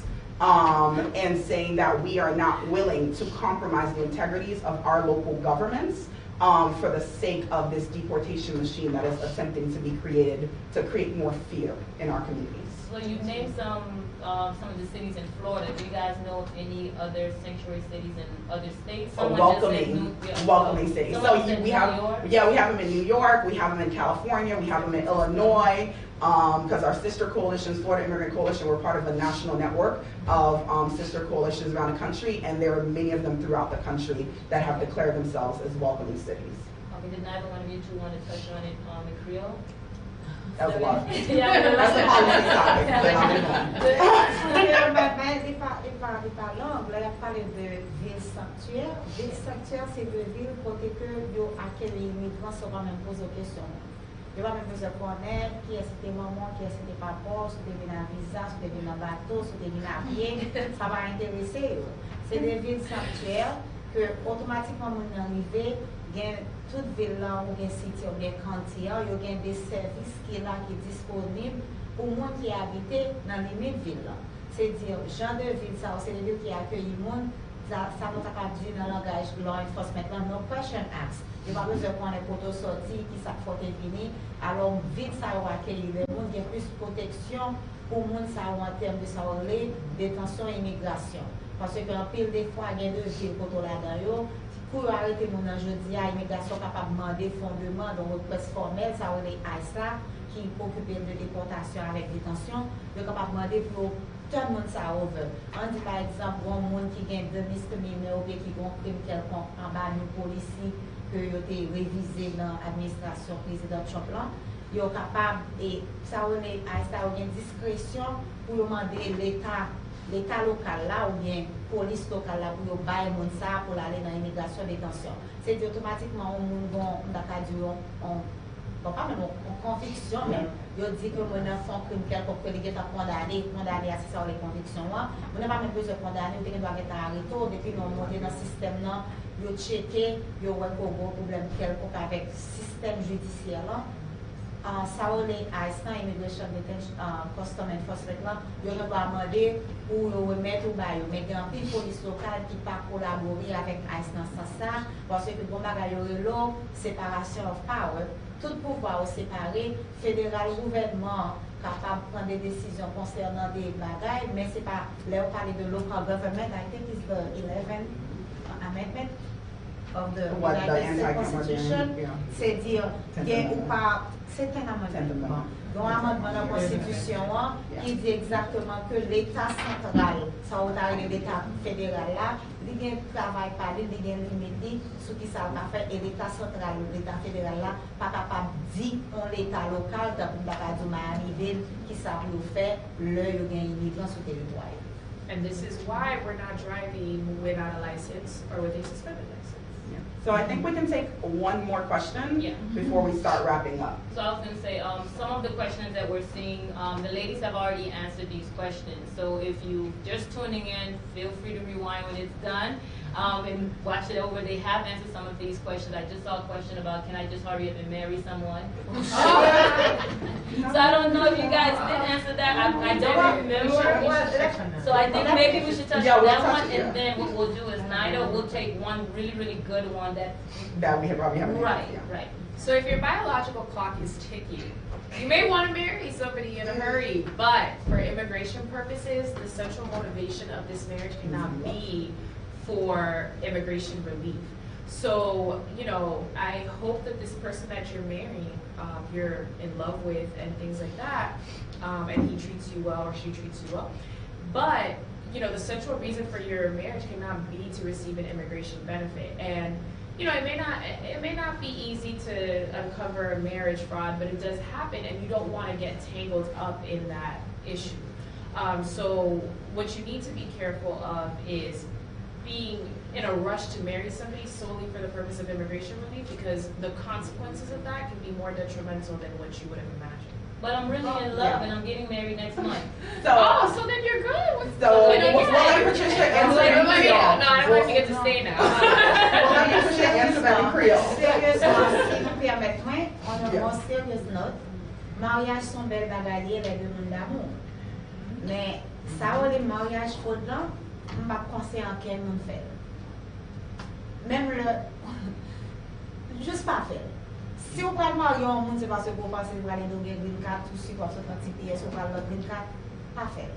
and saying that we are not willing to compromise the integrities of our local governments for the sake of this deportation machine that is attempting to be created to create more fear in our communities. So you named some of the cities in Florida. Do you guys know of any other sanctuary cities in other states? Welcoming cities. So we have them in New York, we have them in California, we have them in Illinois, because our sister coalitions, Florida Immigrant Coalition, we're part of a national network of sister coalitions around the country, and there are many of them throughout the country that have declared themselves as welcoming cities. Okay, did neither one of you two want to touch on it in Creole? That was a lot. That's the policy side. Parlons, là, il a parlé de ville sanctuaire. Ville sanctuaire, c'est de villes côté que yo accueillent les immigrants sans même poser de questions. Yo va même besoin de connaître qui est c'était maman, qui est c'était papa, si t'es venu en visa, si t'es venu en bateau, si t'es venu à pied, ça va intéresser. C'est des villes sanctuaires que automatiquement mon arrivé, gain toute ville là ou gain cité ou gain county, yo gain des services qui là qui disponibles pour monde qui habite dans les limite ville là. C'est-à-dire, genre de ville, ça, c'est des villes qui accueillent le monde, ça nous a pas dit dans le langage law enforcement, no question asked. Il n'y a pas besoin qu'on ait pour sortir, qui ça faut venir. Alors, ville, ça va accueillir le monde, il y a plus de protection pour le monde, ça en termes de ça, détention et immigration. Parce qu'en pile des fois, il y a deux villes pour là-dedans, pour arrêter mon jeudi à immigration capable de demander fondement dans votre presse formelle, ça on est AISA qui s'occupe de déportation avec détention, de capable de demander pour tout le monde ça over. On dit par exemple, un monde qui gagne de misdemeanor ou qui a un crime quelconque en bas de police que vous avez révisé dans l'administration président Trump là, vous êtes capable, et ça on est AISA, on a une discrétion pour demander l'État local là ou bien police locale là pour bailler mon ça pour aller dans l'immigration détention. C'est automatiquement on pas même en conviction même. Yo dit que mon enfant crime quelconque que il est condamné à ça les convictions moi. On n'a pas même besoin de condamner, on doit être arrêté depuis nous monter dans le système là, yo checker, yo ouais pour gros problème quelconque avec système judiciaire là. Ça on est Haitian Immigration Detention Custom Enforcement là, yo ne pas demander pour remettre au bail, mais il y a une police locale qui pas collaborer avec Haitian ça parce que bon bagay yo séparation of power, tout pouvoir séparé, fédéral gouvernement capable de prendre des décisions concernant des bagailles, mais c'est pas là on parle de local government, I think it's the 11th amendment of the United States Constitution, c'est dire ou pas. C'est un amendement. Donc, un amendement de la Constitution qui dit exactement que l'État central, ça va être l'État fédéral là, il y a un travail par lui, il y a une limite sur qui ça va faire, et l'État central, l'État fédéral là, pas capable de dire l'État local, dans le Miami-Ville, qui ça peut faire, il y a un immigrant sur le territoire. And this is why we're not driving without a license or with a suspended license. So I think we can take one more question before we start wrapping up. So I was going to say, some of the questions that we're seeing, the ladies have already answered these questions. So if you just tuning in, feel free to rewind when it's done. and watch it over. They have answered some of these questions. I just saw a question about, can I just hurry up and marry someone? So I don't know if you guys did answer that. I don't remember. So I think maybe we should touch on that one, and then what we'll do is neither will take one really, really good one that we have probably haven't. Right, right. So if your biological clock is ticking, you may want to marry somebody in a hurry, but for immigration purposes, the central motivation of this marriage cannot be for immigration relief. So, you know, I hope that this person that you're marrying, you're in love with and things like that, and he treats you well or she treats you well. But, you know, the central reason for your marriage cannot be to receive an immigration benefit. And you know, it may not be easy to uncover marriage fraud, but it does happen, and you don't want to get tangled up in that issue. So what you need to be careful of is being in a rush to marry somebody solely for the purpose of immigration relief, because the consequences of that can be more detrimental than what you would have imagined. But I'm really in love, and I'm getting married next month. So then you're good. So let Patricia answer in Creole. No, I don't know if you get to stay now. Well, let Patricia answer that in Creole. Sérieusement, si vous permettez, on a une sérieuse note. Mariage sont belles bagailles, les demandes d'amour. Mais ça, on est mariage faute là, on va penser en quel monde fait. Même juste pas faire. Si vous parlez marier un monde, c'est parce que vous pensez que vous allez donner green card, tout de suite, parce que quand TPS, vous parlez de green card, pas faire.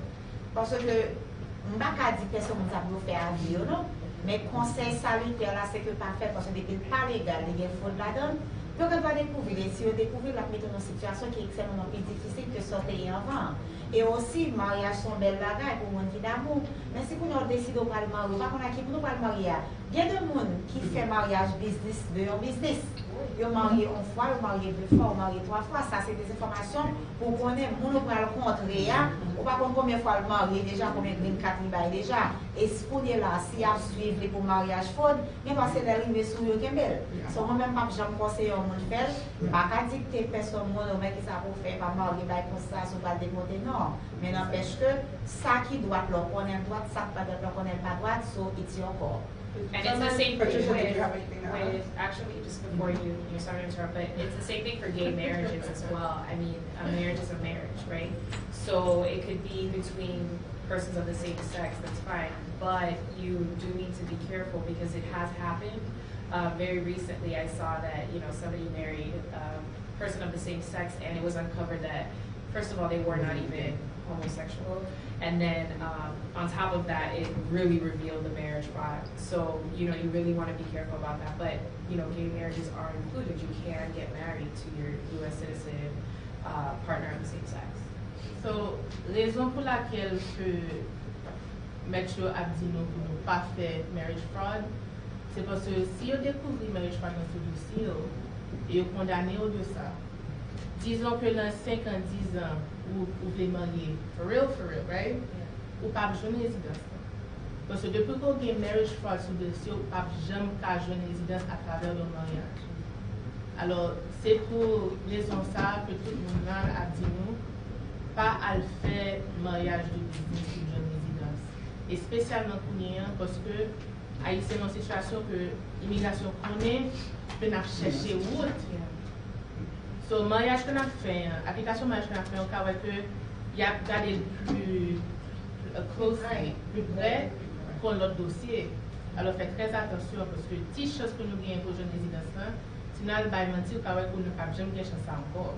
Parce que, je ne vais pas dire que personne ne peut faire à vie, non? Mais conseil salutaire là, c'est que pas faire, parce que depuis pas légal, il y a faute là-dedans. Donc, on va découvrir, si on découvre la mettre dans une situation qui est extrêmement plus difficile que sortir avant. Et aussi, mariage sont belles bagailles pour mon petit d'amour. Mais si vous décidez de pas le marier, pas qu'on a qui pour nous pas le marier, il y a des gens qui font mariage business de leur business. Ils marié une fois, ils marié deux fois, ils marié trois fois. Ça, c'est des informations pour connaître. Nous pour le contrer, ou pas combien de fois le marié déjà, combien de green card il bail déjà. Et ce qu'on est là, si vous suivez pour mariage faute, mais parce que l'arrivée sur le Kembel. So, moi-même, pas jamais conseillé au monde faire. Pas qu'à dicter personne, moi, qui ça pour faire, pas marier bail comme ça, sur pas démonter, non. Mais n'empêche que ça qui doit le connaître droite, ça pas doit le connaître pas droite, so it's your call. And it's the same thing with actually, just before you're sorry to interrupt, but it's the same thing for gay marriages as well. I mean, a marriage is a marriage, right? So it could be between persons of the same sex, that's fine. But you do need to be careful because it has happened. Very recently, I saw that, you know, somebody married a person of the same sex, and it was uncovered that, first of all, they were not even homosexual. And then on top of that, it really revealed the marriage fraud. So, you know, you really want to be careful about that. But, you know, gay marriages are included. You can get married to your U.S. citizen partner of the same sex. So, raison pour laquelle que Metro a dit non pour ne pas faire marriage fraud, c'est parce que si vous découvrez marriage fraud dans ce dossier, et vous condamnez au de ça, disons que dans 5 ans, 10 ans, vous voulez marier, for real, right? Ou pas besoin de résidence. Parce que depuis qu'on a marriage fraud sur le dossier, ou pas jamais qu'à jouer une résidence à travers le mariage. Alors, c'est pour raison ça que tout le monde a dit non, pas à le faire mariage de business ou de résidence. Et spécialement pour nous, parce que Haïtien dans une situation que l'immigration connaît, peut chercher route. So, mariage qu'on a fait, application mariage qu'on a fait, on a vu qu'il y a gardé plus closely, plus près pour l'autre dossier. Alors, faites très attention parce que si chose que nous gagnons pour les jeunes résidents, sinon, elle va mentir qu'on ne peut pas jamais gagner ça encore.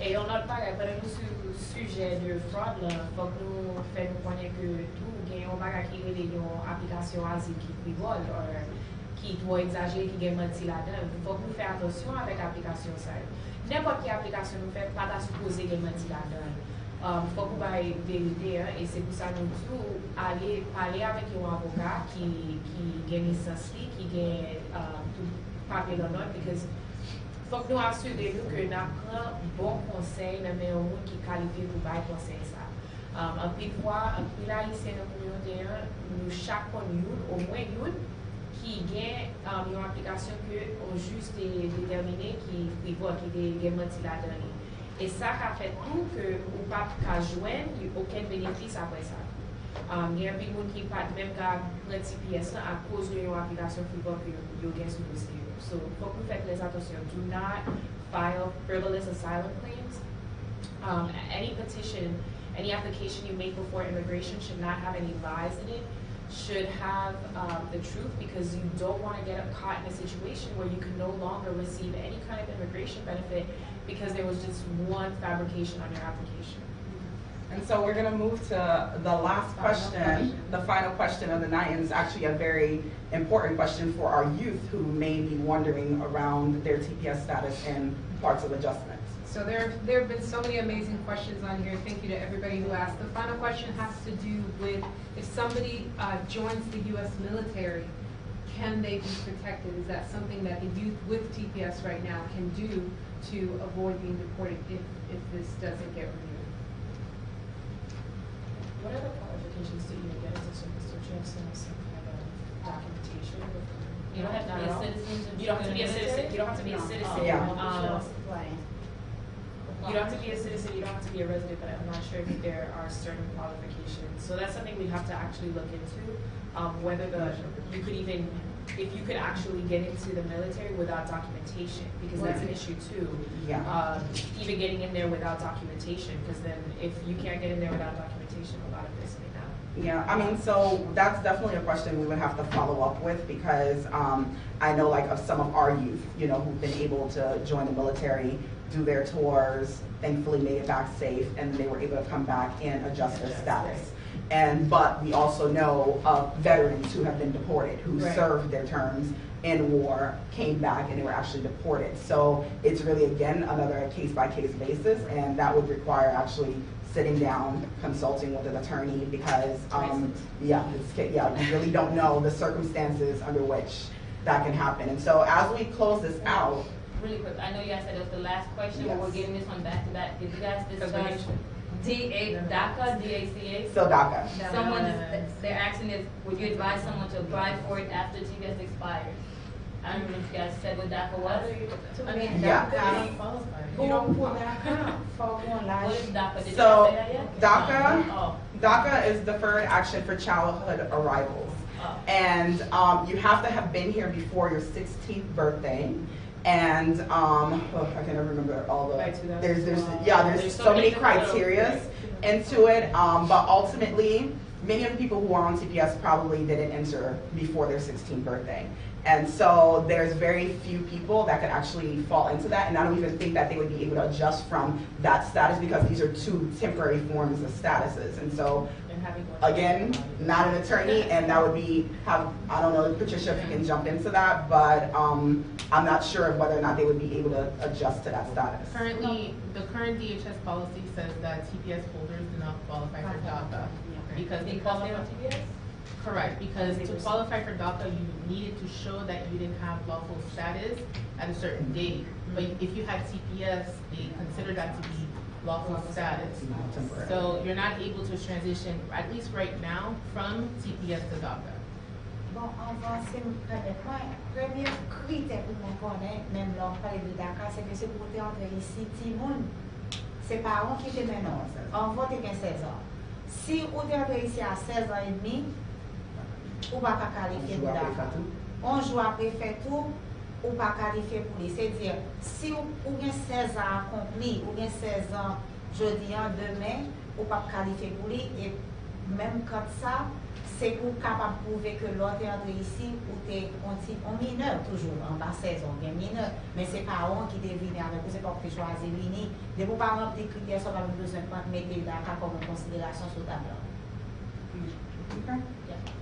Et on a parlé sur le sujet de fraude, il faut que nous fassions connaître que tout gagnons pas qui est une application asile qui frivole qui doit exagérer, qui gagne menti là-dedans. Il faut que nous fassions attention avec l'application ça. N'importe quelle application nous fait pas supposer gagne menti là-dedans. Il faut que nous ayons vérité, et c'est pour ça que nous devons aller parler avec un avocat qui gagne licence, qui gagne tout papier dans l'ordre, parce que faut que nous assurer que nous avons un bon conseil, mais un monde qui est qualifié pour bailler conseil ça. En plus fois, en plus là, ici dans la communauté, nous chaque une, au moins une, qui gagne une application que on juste déterminé qui frivole, qui est menti là-dedans. Et ça a fait tout que nous ne pouvons pas joindre aucun bénéfice après ça. Gen pi moun ki pat menm ka pren TPS la a cause de yon aplikasyon FreeBook yo gen sou dosye yo. So, fok nou fek les atensyon. Do not file frivolous asylum claims. Any petition, any application you make before immigration should not have any lies in it, should have the truth, because you don't want to get caught in a situation where you can no longer receive any kind of immigration benefit because there was just one fabrication on your application. And so we're going to move to the last question. The final question of the night, and it's actually a very important question for our youth who may be wondering around their TPS status and parts of adjustment. So there have been so many amazing questions on here. Thank you to everybody who asked. The final question has to do with if somebody joins the U.S. military, can they be protected? Is that something that the youth with TPS right now can do to avoid being deported if this doesn't get renewed? What are the qualifications to even get into service? Don't you have some kind of documentation? You don't have to be a citizen. You don't have to be a citizen. You don't have to be a citizen. Yeah. You don't have to be a citizen. You don't have to be a resident. But I'm not sure if there are certain qualifications. So that's something we have to actually look into. Whether you could even, if you could actually get into the military without documentation, because that's an issue too. Yeah. Even getting in there without documentation, because then if you can't get in there without documentation, a lot of this may not. Yeah, I mean, so that's definitely a question we would have to follow up with, because I know like of some of our youth, you know, who've been able to join the military, do their tours, thankfully made it back safe, and they were able to come back and adjust their status. But we also know of veterans who have been deported, who served their terms in war, came back, and they were actually deported. So it's really, again, another case-by-case basis, and that would require actually sitting down, consulting with an attorney, because we really don't know the circumstances under which that can happen. And so as we close this out, really quick, I know you guys said it was the last question, but we're getting this one back to back. Did you guys discuss DACA, D-A-C-A? So DACA. They're asking if, would you advise someone to apply for it after TPS expired? I don't know if you guys said what DACA was. I mean, yeah. You don't pull DACA for one life. What is DACA? Did you So guys say that yet? DACA is Deferred Action for Childhood Arrivals. And you have to have been here before your 16th birthday. And I can't remember all the, there's so many criteria into it, but ultimately, many of the people who are on TPS probably didn't enter before their 16th birthday. And so there's very few people that could actually fall into that, and I don't even think that they would be able to adjust from that status, because these are two temporary forms of statuses. And so, again, not an attorney, and that would be, I don't know, Patricia, if you can jump into that, but I'm not sure of whether or not they would be able to adjust to that status. Currently, the current DHS policy says that TPS holders do not qualify for DACA. Because they qualify for TPS? Correct, because to qualify for DACA, you needed to show that you didn't have lawful status at a certain date. But if you had TPS, they consider that to be lawful status. So you're not able to transition, at least right now, from TPS to DACA. Bon, avant, c'est premier critère pour nous connaître, même l'on parle de DACA, c'est que c'est pour entrer ici, Timoun, c'est parents qui te mènent. On vote 16 ans. Si vous êtes ici à 16 ans et demi, ou pas qualifier pour DACA. On joue après fait tout, ou pas qualifier pour lui. C'est-à-dire, si vous avez 16 ans accompli, ou bien 16 ans jeudi, demain, ou pas qualifier pour lui, et même comme ça, c'est pour capable de prouver que l'autre est entré ici, ou tu es en mineur toujours, en bas 16 ans, bien mineur, mais c'est parents qui deviennent avec vous, c'est pas que tu choisis l'uni. De vos parents, des critères, ça va vous besoin de mettre DACA comme considération sur ta blanc. Okay.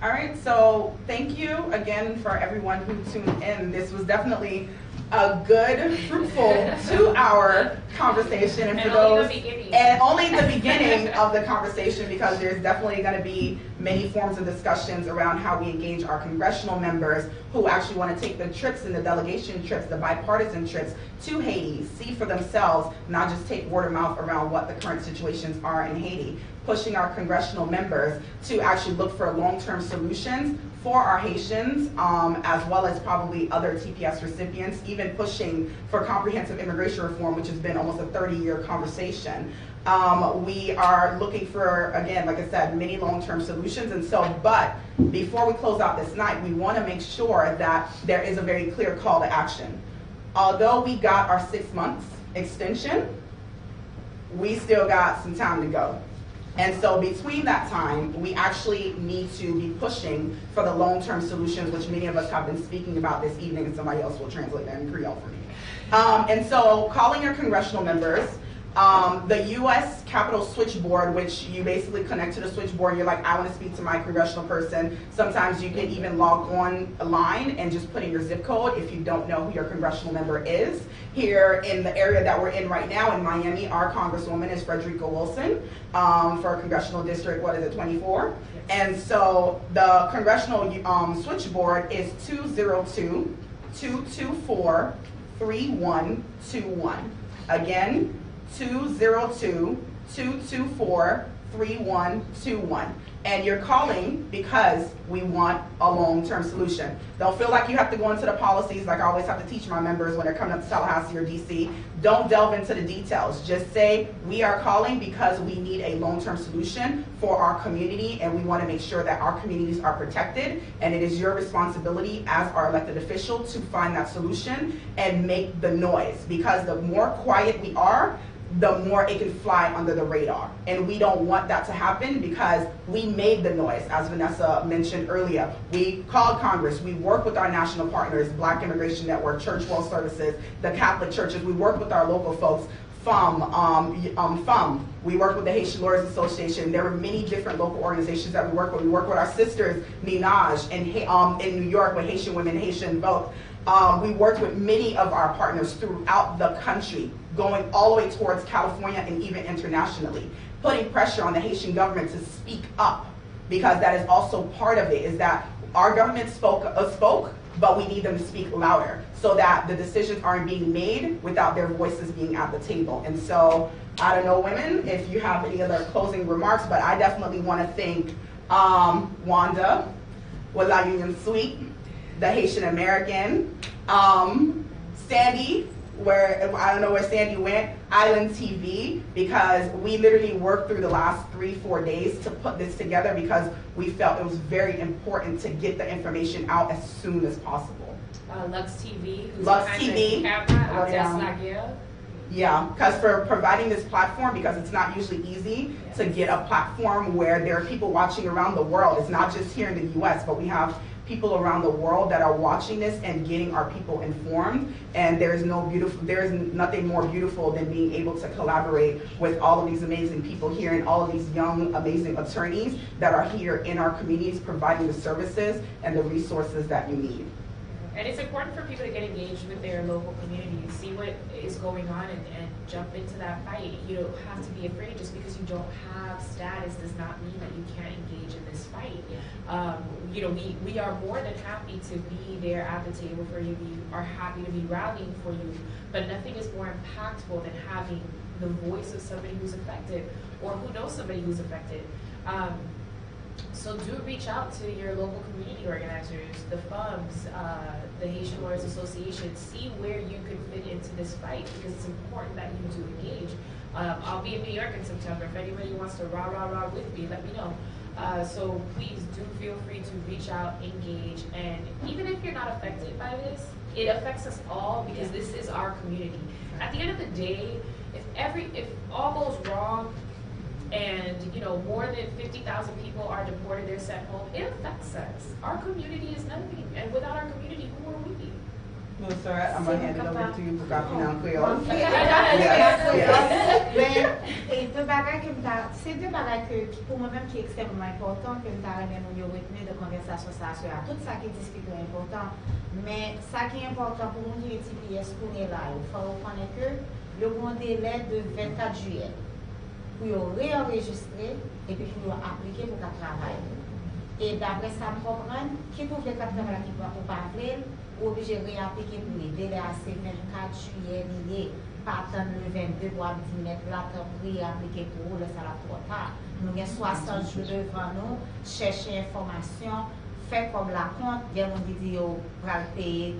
All right, so thank you again for everyone who tuned in. This was definitely a good, fruitful 2-hour conversation, and for those, and only the beginning of the conversation, because there's definitely going to be many forms of discussions around how we engage our congressional members who actually want to take the trips and the delegation trips, the bipartisan trips to Haiti, see for themselves, not just take word of mouth around what the current situations are in Haiti. pushing our congressional members to actually look for long-term solutions for our Haitians, as well as probably other TPS recipients, even pushing for comprehensive immigration reform, which has been almost a 30-year conversation. We are looking for, again, like I said, many long-term solutions. And so, but before we close out this night, we want to make sure that there is a very clear call to action. Although we got our 6 months extension, we still got some time to go. And so between that time, we actually need to be pushing for the long-term solutions, which many of us have been speaking about this evening, and somebody else will translate that in Creole for me. And so calling your congressional members, the U.S. Capitol switchboard, which you basically connect to the switchboard, you're like, I want to speak to my congressional person. Sometimes you can even log on a line and just put in your zip code if you don't know who your congressional member is. Here in the area that we're in right now in Miami, our congresswoman is Frederica Wilson for Congressional District, 24? And so the congressional switchboard is 202-224-3121. Again, 202-224-3121. And you're calling because we want a long-term solution. Don't feel like you have to go into the policies like I always have to teach my members when they're coming up to Tallahassee or DC. Don't delve into the details. Just say, we are calling because we need a long-term solution for our community, and we want to make sure that our communities are protected, and it is your responsibility as our elected official to find that solution and make the noise, because the more quiet we are, the more it can fly under the radar. And we don't want that to happen because we made the noise, as Vanessa mentioned earlier. We called Congress, we work with our national partners, Black Immigration Network, Church World Services, the Catholic churches, we work with our local folks, FUM, we work with the Haitian Lawyers Association. There are many different local organizations that we work with. We work with our sisters, Minaj, in New York with Haitian Women, Haitian Vote. We worked with many of our partners throughout the country, going all the way towards California and even internationally, putting pressure on the Haitian government to speak up, because that is also part of it, is that our government spoke, but we need them to speak louder so that the decisions aren't being made without their voices being at the table. And so, I don't know, women, if you have any other closing remarks, but I definitely want to thank Wanda with Lunionsuite, the Haitian American, Sandy, where, I don't know where Sandy went, Island TV, because we literally worked through the last 3-4 days to put this together because we felt it was very important to get the information out as soon as possible. Lux TV, who's Lux behind TV. the camera, Yeah, because for providing this platform, because it's not usually easy to get a platform where there are people watching around the world. It's not just here in the US, but we have people around the world that are watching this and getting our people informed. And there's nothing more beautiful than being able to collaborate with all of these amazing people here and all of these young, amazing attorneys that are here in our communities providing the services and the resources that you need. And it's important for people to get engaged with their local communities, see what is going on, and jump into that fight. You don't have to be afraid. Just because you don't have status does not mean that you can't engage in this fight. You know, we are more than happy to be there at the table for you. We are happy to be rallying for you. But nothing is more impactful than having the voice of somebody who's affected or who knows somebody who's affected. So do reach out to your local community organizers, the FUMs, the Haitian Lawyers Association. See where you could fit into this fight, because it's important that you do engage. I'll be in New York in September. If anybody wants to rah with me, let me know. So please do feel free to reach out, engage, and even if you're not affected by this, it affects us all, because this is our community. At the end of the day, if all goes wrong, and more than 50,000 people are deported, they're sent home, it affects us. Our community is nothing, and without our community, who are we? No, sorry, I'm going to hand it over to you for copying on Creole. C'est deux bagages que pour moi-même qui est extrêmement important, que nous avons retenu de conversation ça sur tout ça qui est discuté est important, mais ça qui est important pour nous qui est TPS pour nous là, il faut reconnaître que le bon délai de 24 juillet. Pour réenregistrer et puis pour appliquer pour le travail. Et d'après ça, nous comprenons qui trouve les 4 travailleurs qui ne peuvent pas appeler, obligé de réappliquer pour les délais assez 24 juillet liés. pas attendre le 22 pour dire mettre la température appliquée pour le ça la trop tard. Nous avons 60 jours devant nous, chercher information, faire comme la compte, il y a des gens qui disent qu'on va payer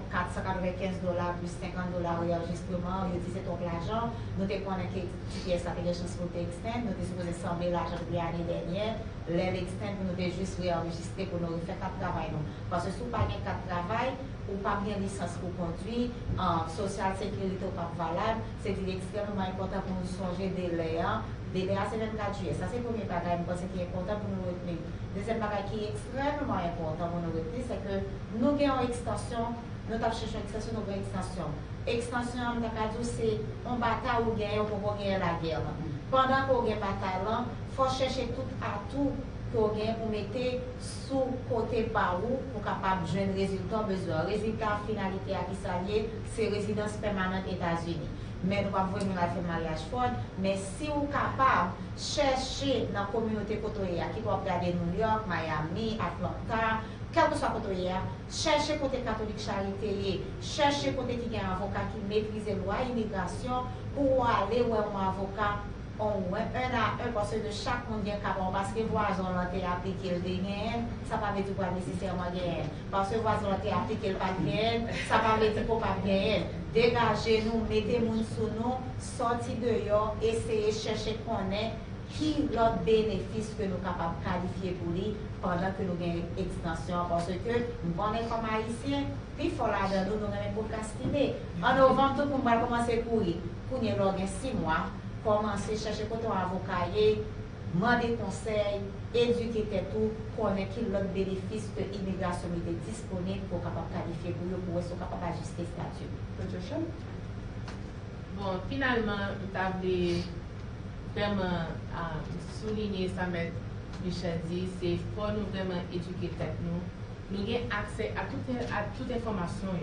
$495 plus $50 enregistrement, ils disent c'est ton l'argent, nous te connaissons que TPS a des chances pour t'extendre, nous te supposé sembler l'argent depuis l'année dernière, l'extend pour nous juste réenregistrer pour nous faire 4 travail. Parce que si vous n'avez pas 4 travail, ou pas bien licence pour conduire, social sécurité ou pas valable, c'est extrêmement important pour nous changer des délai. Délai c'est 24 juillet. Ça c'est le premier bagage qui est important pour nous retenir. Deuxième bagage qui est extrêmement important pour nous retenir, c'est que nous avons une extension, nous avons cherché une extension, nous avons une extension. Extension, c'est une bataille ou gagne pour gagner la guerre. Pendant qu'on gagne la bataille, il faut chercher tout à tout pour mettre sous côté par où pour capable de jouer un résultat besoin. Résultat finalité à qui s'allier, c'est résidence permanente États-Unis. Mais nous ne pouvons pas faire mariage fort. Mais si vous êtes capable de chercher dans la communauté côté qui doit regarder New York, Miami, Atlanta, quel que soit côté, chercher côté catholique charité, chercher côté qui a un avocat qui maîtrise la loi immigration pour aller où un avocat. On un à un parce que chaque monde vient capable parce que voisin l'ont appliqué le gain, ça pas veut dire pas nécessairement gain. Parce que voisin l'ont appliqué le pas gain, ça pas veut dire pas gain. Dégagez nous, mettez moun sous nous, sorti dehors, essayez chercher connaître qui l'autre bénéfice que nous capables qualifier pour lui pendant que nous gagnons extension parce que nous connaissons comme haïtiens, puis il faut là dans nous même pour castiger. En novembre tout le monde va commencer à courir. Pour nous 6 mois. Commencer à chercher côté avocat, demander conseil, éduquer tout, connaître qui l'autre bénéfice que l'immigration est disponible pour capable qualifier pour eux pour être capable d'ajuster le statut. Bon, finalement, nous avons vraiment souligné ça, M. Michel dit, c'est pour nous vraiment éduquer tête nous. Nous avons accès à toute information.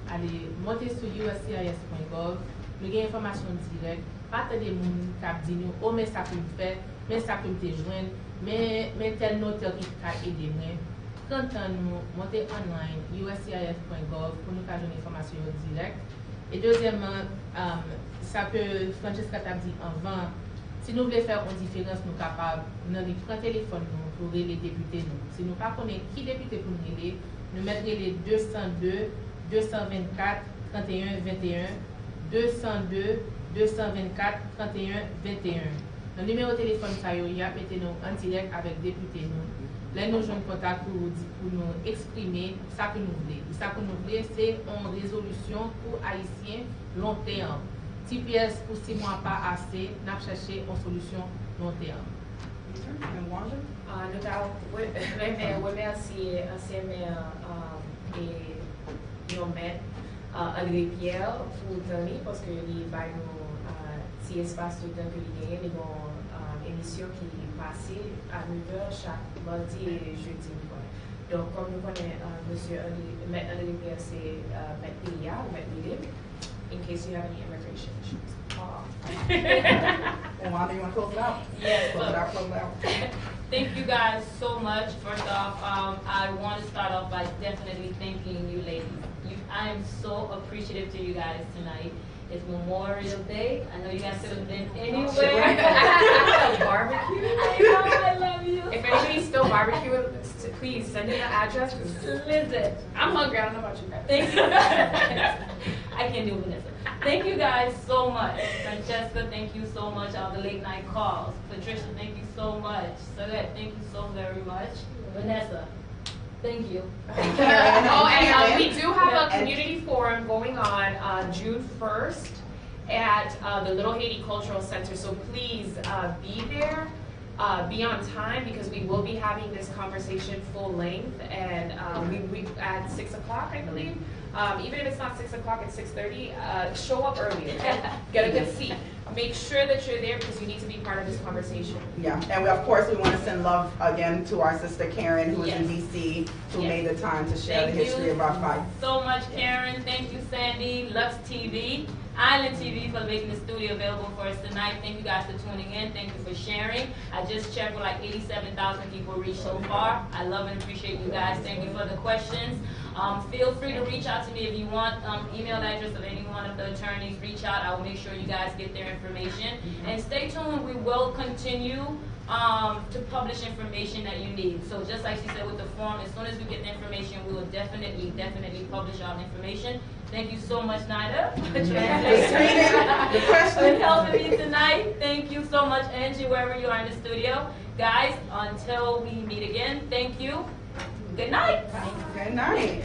Allez, monter sur uscis.gov, nous avons information directe. Pas de gens qui disent oh mais ça peut me faire, mais ça peut me joindre, mais tel notaire qui peut aider moi. Quand nous montons online uscis.gov pour nous faire une information directe. Et deuxièmement, ça peut, Francesca t'a dit avant, si nous voulons faire une différence, nous sommes capables, nous avons pris un téléphone pour les députés. Si nous ne connaissons pas qui député pour nous aider, nous mettrons les 202, 224, 31, 21, 202, 224 31 21. Le numéro de téléphone, mettez-nous en direct avec député. Là, nous avons contact pour nous exprimer ce que nous voulons. Ce que nous voulons, c'est une résolution pour Haïtiens long terme. TPS pour 6 mois pas assez, nous avons cherché une solution long terme. Nous avons remercié anciennement et nos maîtres. André Pierre pour Tony parce que il va nous si espace tout le temps que il y a une émission qui est passée à 9h chaque mardi et jeudi. Donc comme nous connaissons monsieur André Pierre c'est Maître Pélia ou Maître Libre in case you have any immigration issues. And Wanda, you want to close it out? Yes. Close it out. Thank you guys so much. First off, I want to start off by definitely thanking you ladies. I am so appreciative to you guys tonight. It's Memorial Day. I know you guys could have been anywhere. Barbecue. I know, I love you. If anybody's still barbecuing, please send me the address. Listen, I'm hungry. I don't know about you guys. Thank you. I can't do Vanessa. Thank you guys so much. Francesca, thank you so much. All the late night calls. Patricia, thank you so much. Salet, thank you so very much. Vanessa, thank you. And we do have a community forum going on June 1st at the Little Haiti Cultural Center. So please be there, be on time because we will be having this conversation full length and we at 6 o'clock, I believe. Even if it's not 6 o'clock, it's 6:30. Show up early, okay? Get a good seat. Make sure that you're there because you need to be part of this conversation. Yeah, and we, of course, we want to send love again to our sister Karen, who is in DC, who made the time to share the history of our fight. So much, Karen. Thank you, Sandy. Lux TV, Island TV for making the studio available for us tonight. Thank you guys for tuning in. Thank you for sharing. I just checked with like 87,000 people reached so far. I love and appreciate you guys. Thank you for the questions. Feel free to reach out to me if you want email address of any one of the attorneys. Reach out. I will make sure you guys get their information. And stay tuned. We will continue to publish information that you need. So just like she said with the form, as soon as we get the information, we will definitely publish our information. Thank you so much, Nida, for helping me tonight. Thank you so much, Angie, wherever you are in the studio. Guys, until we meet again, thank you. Good night. Good night.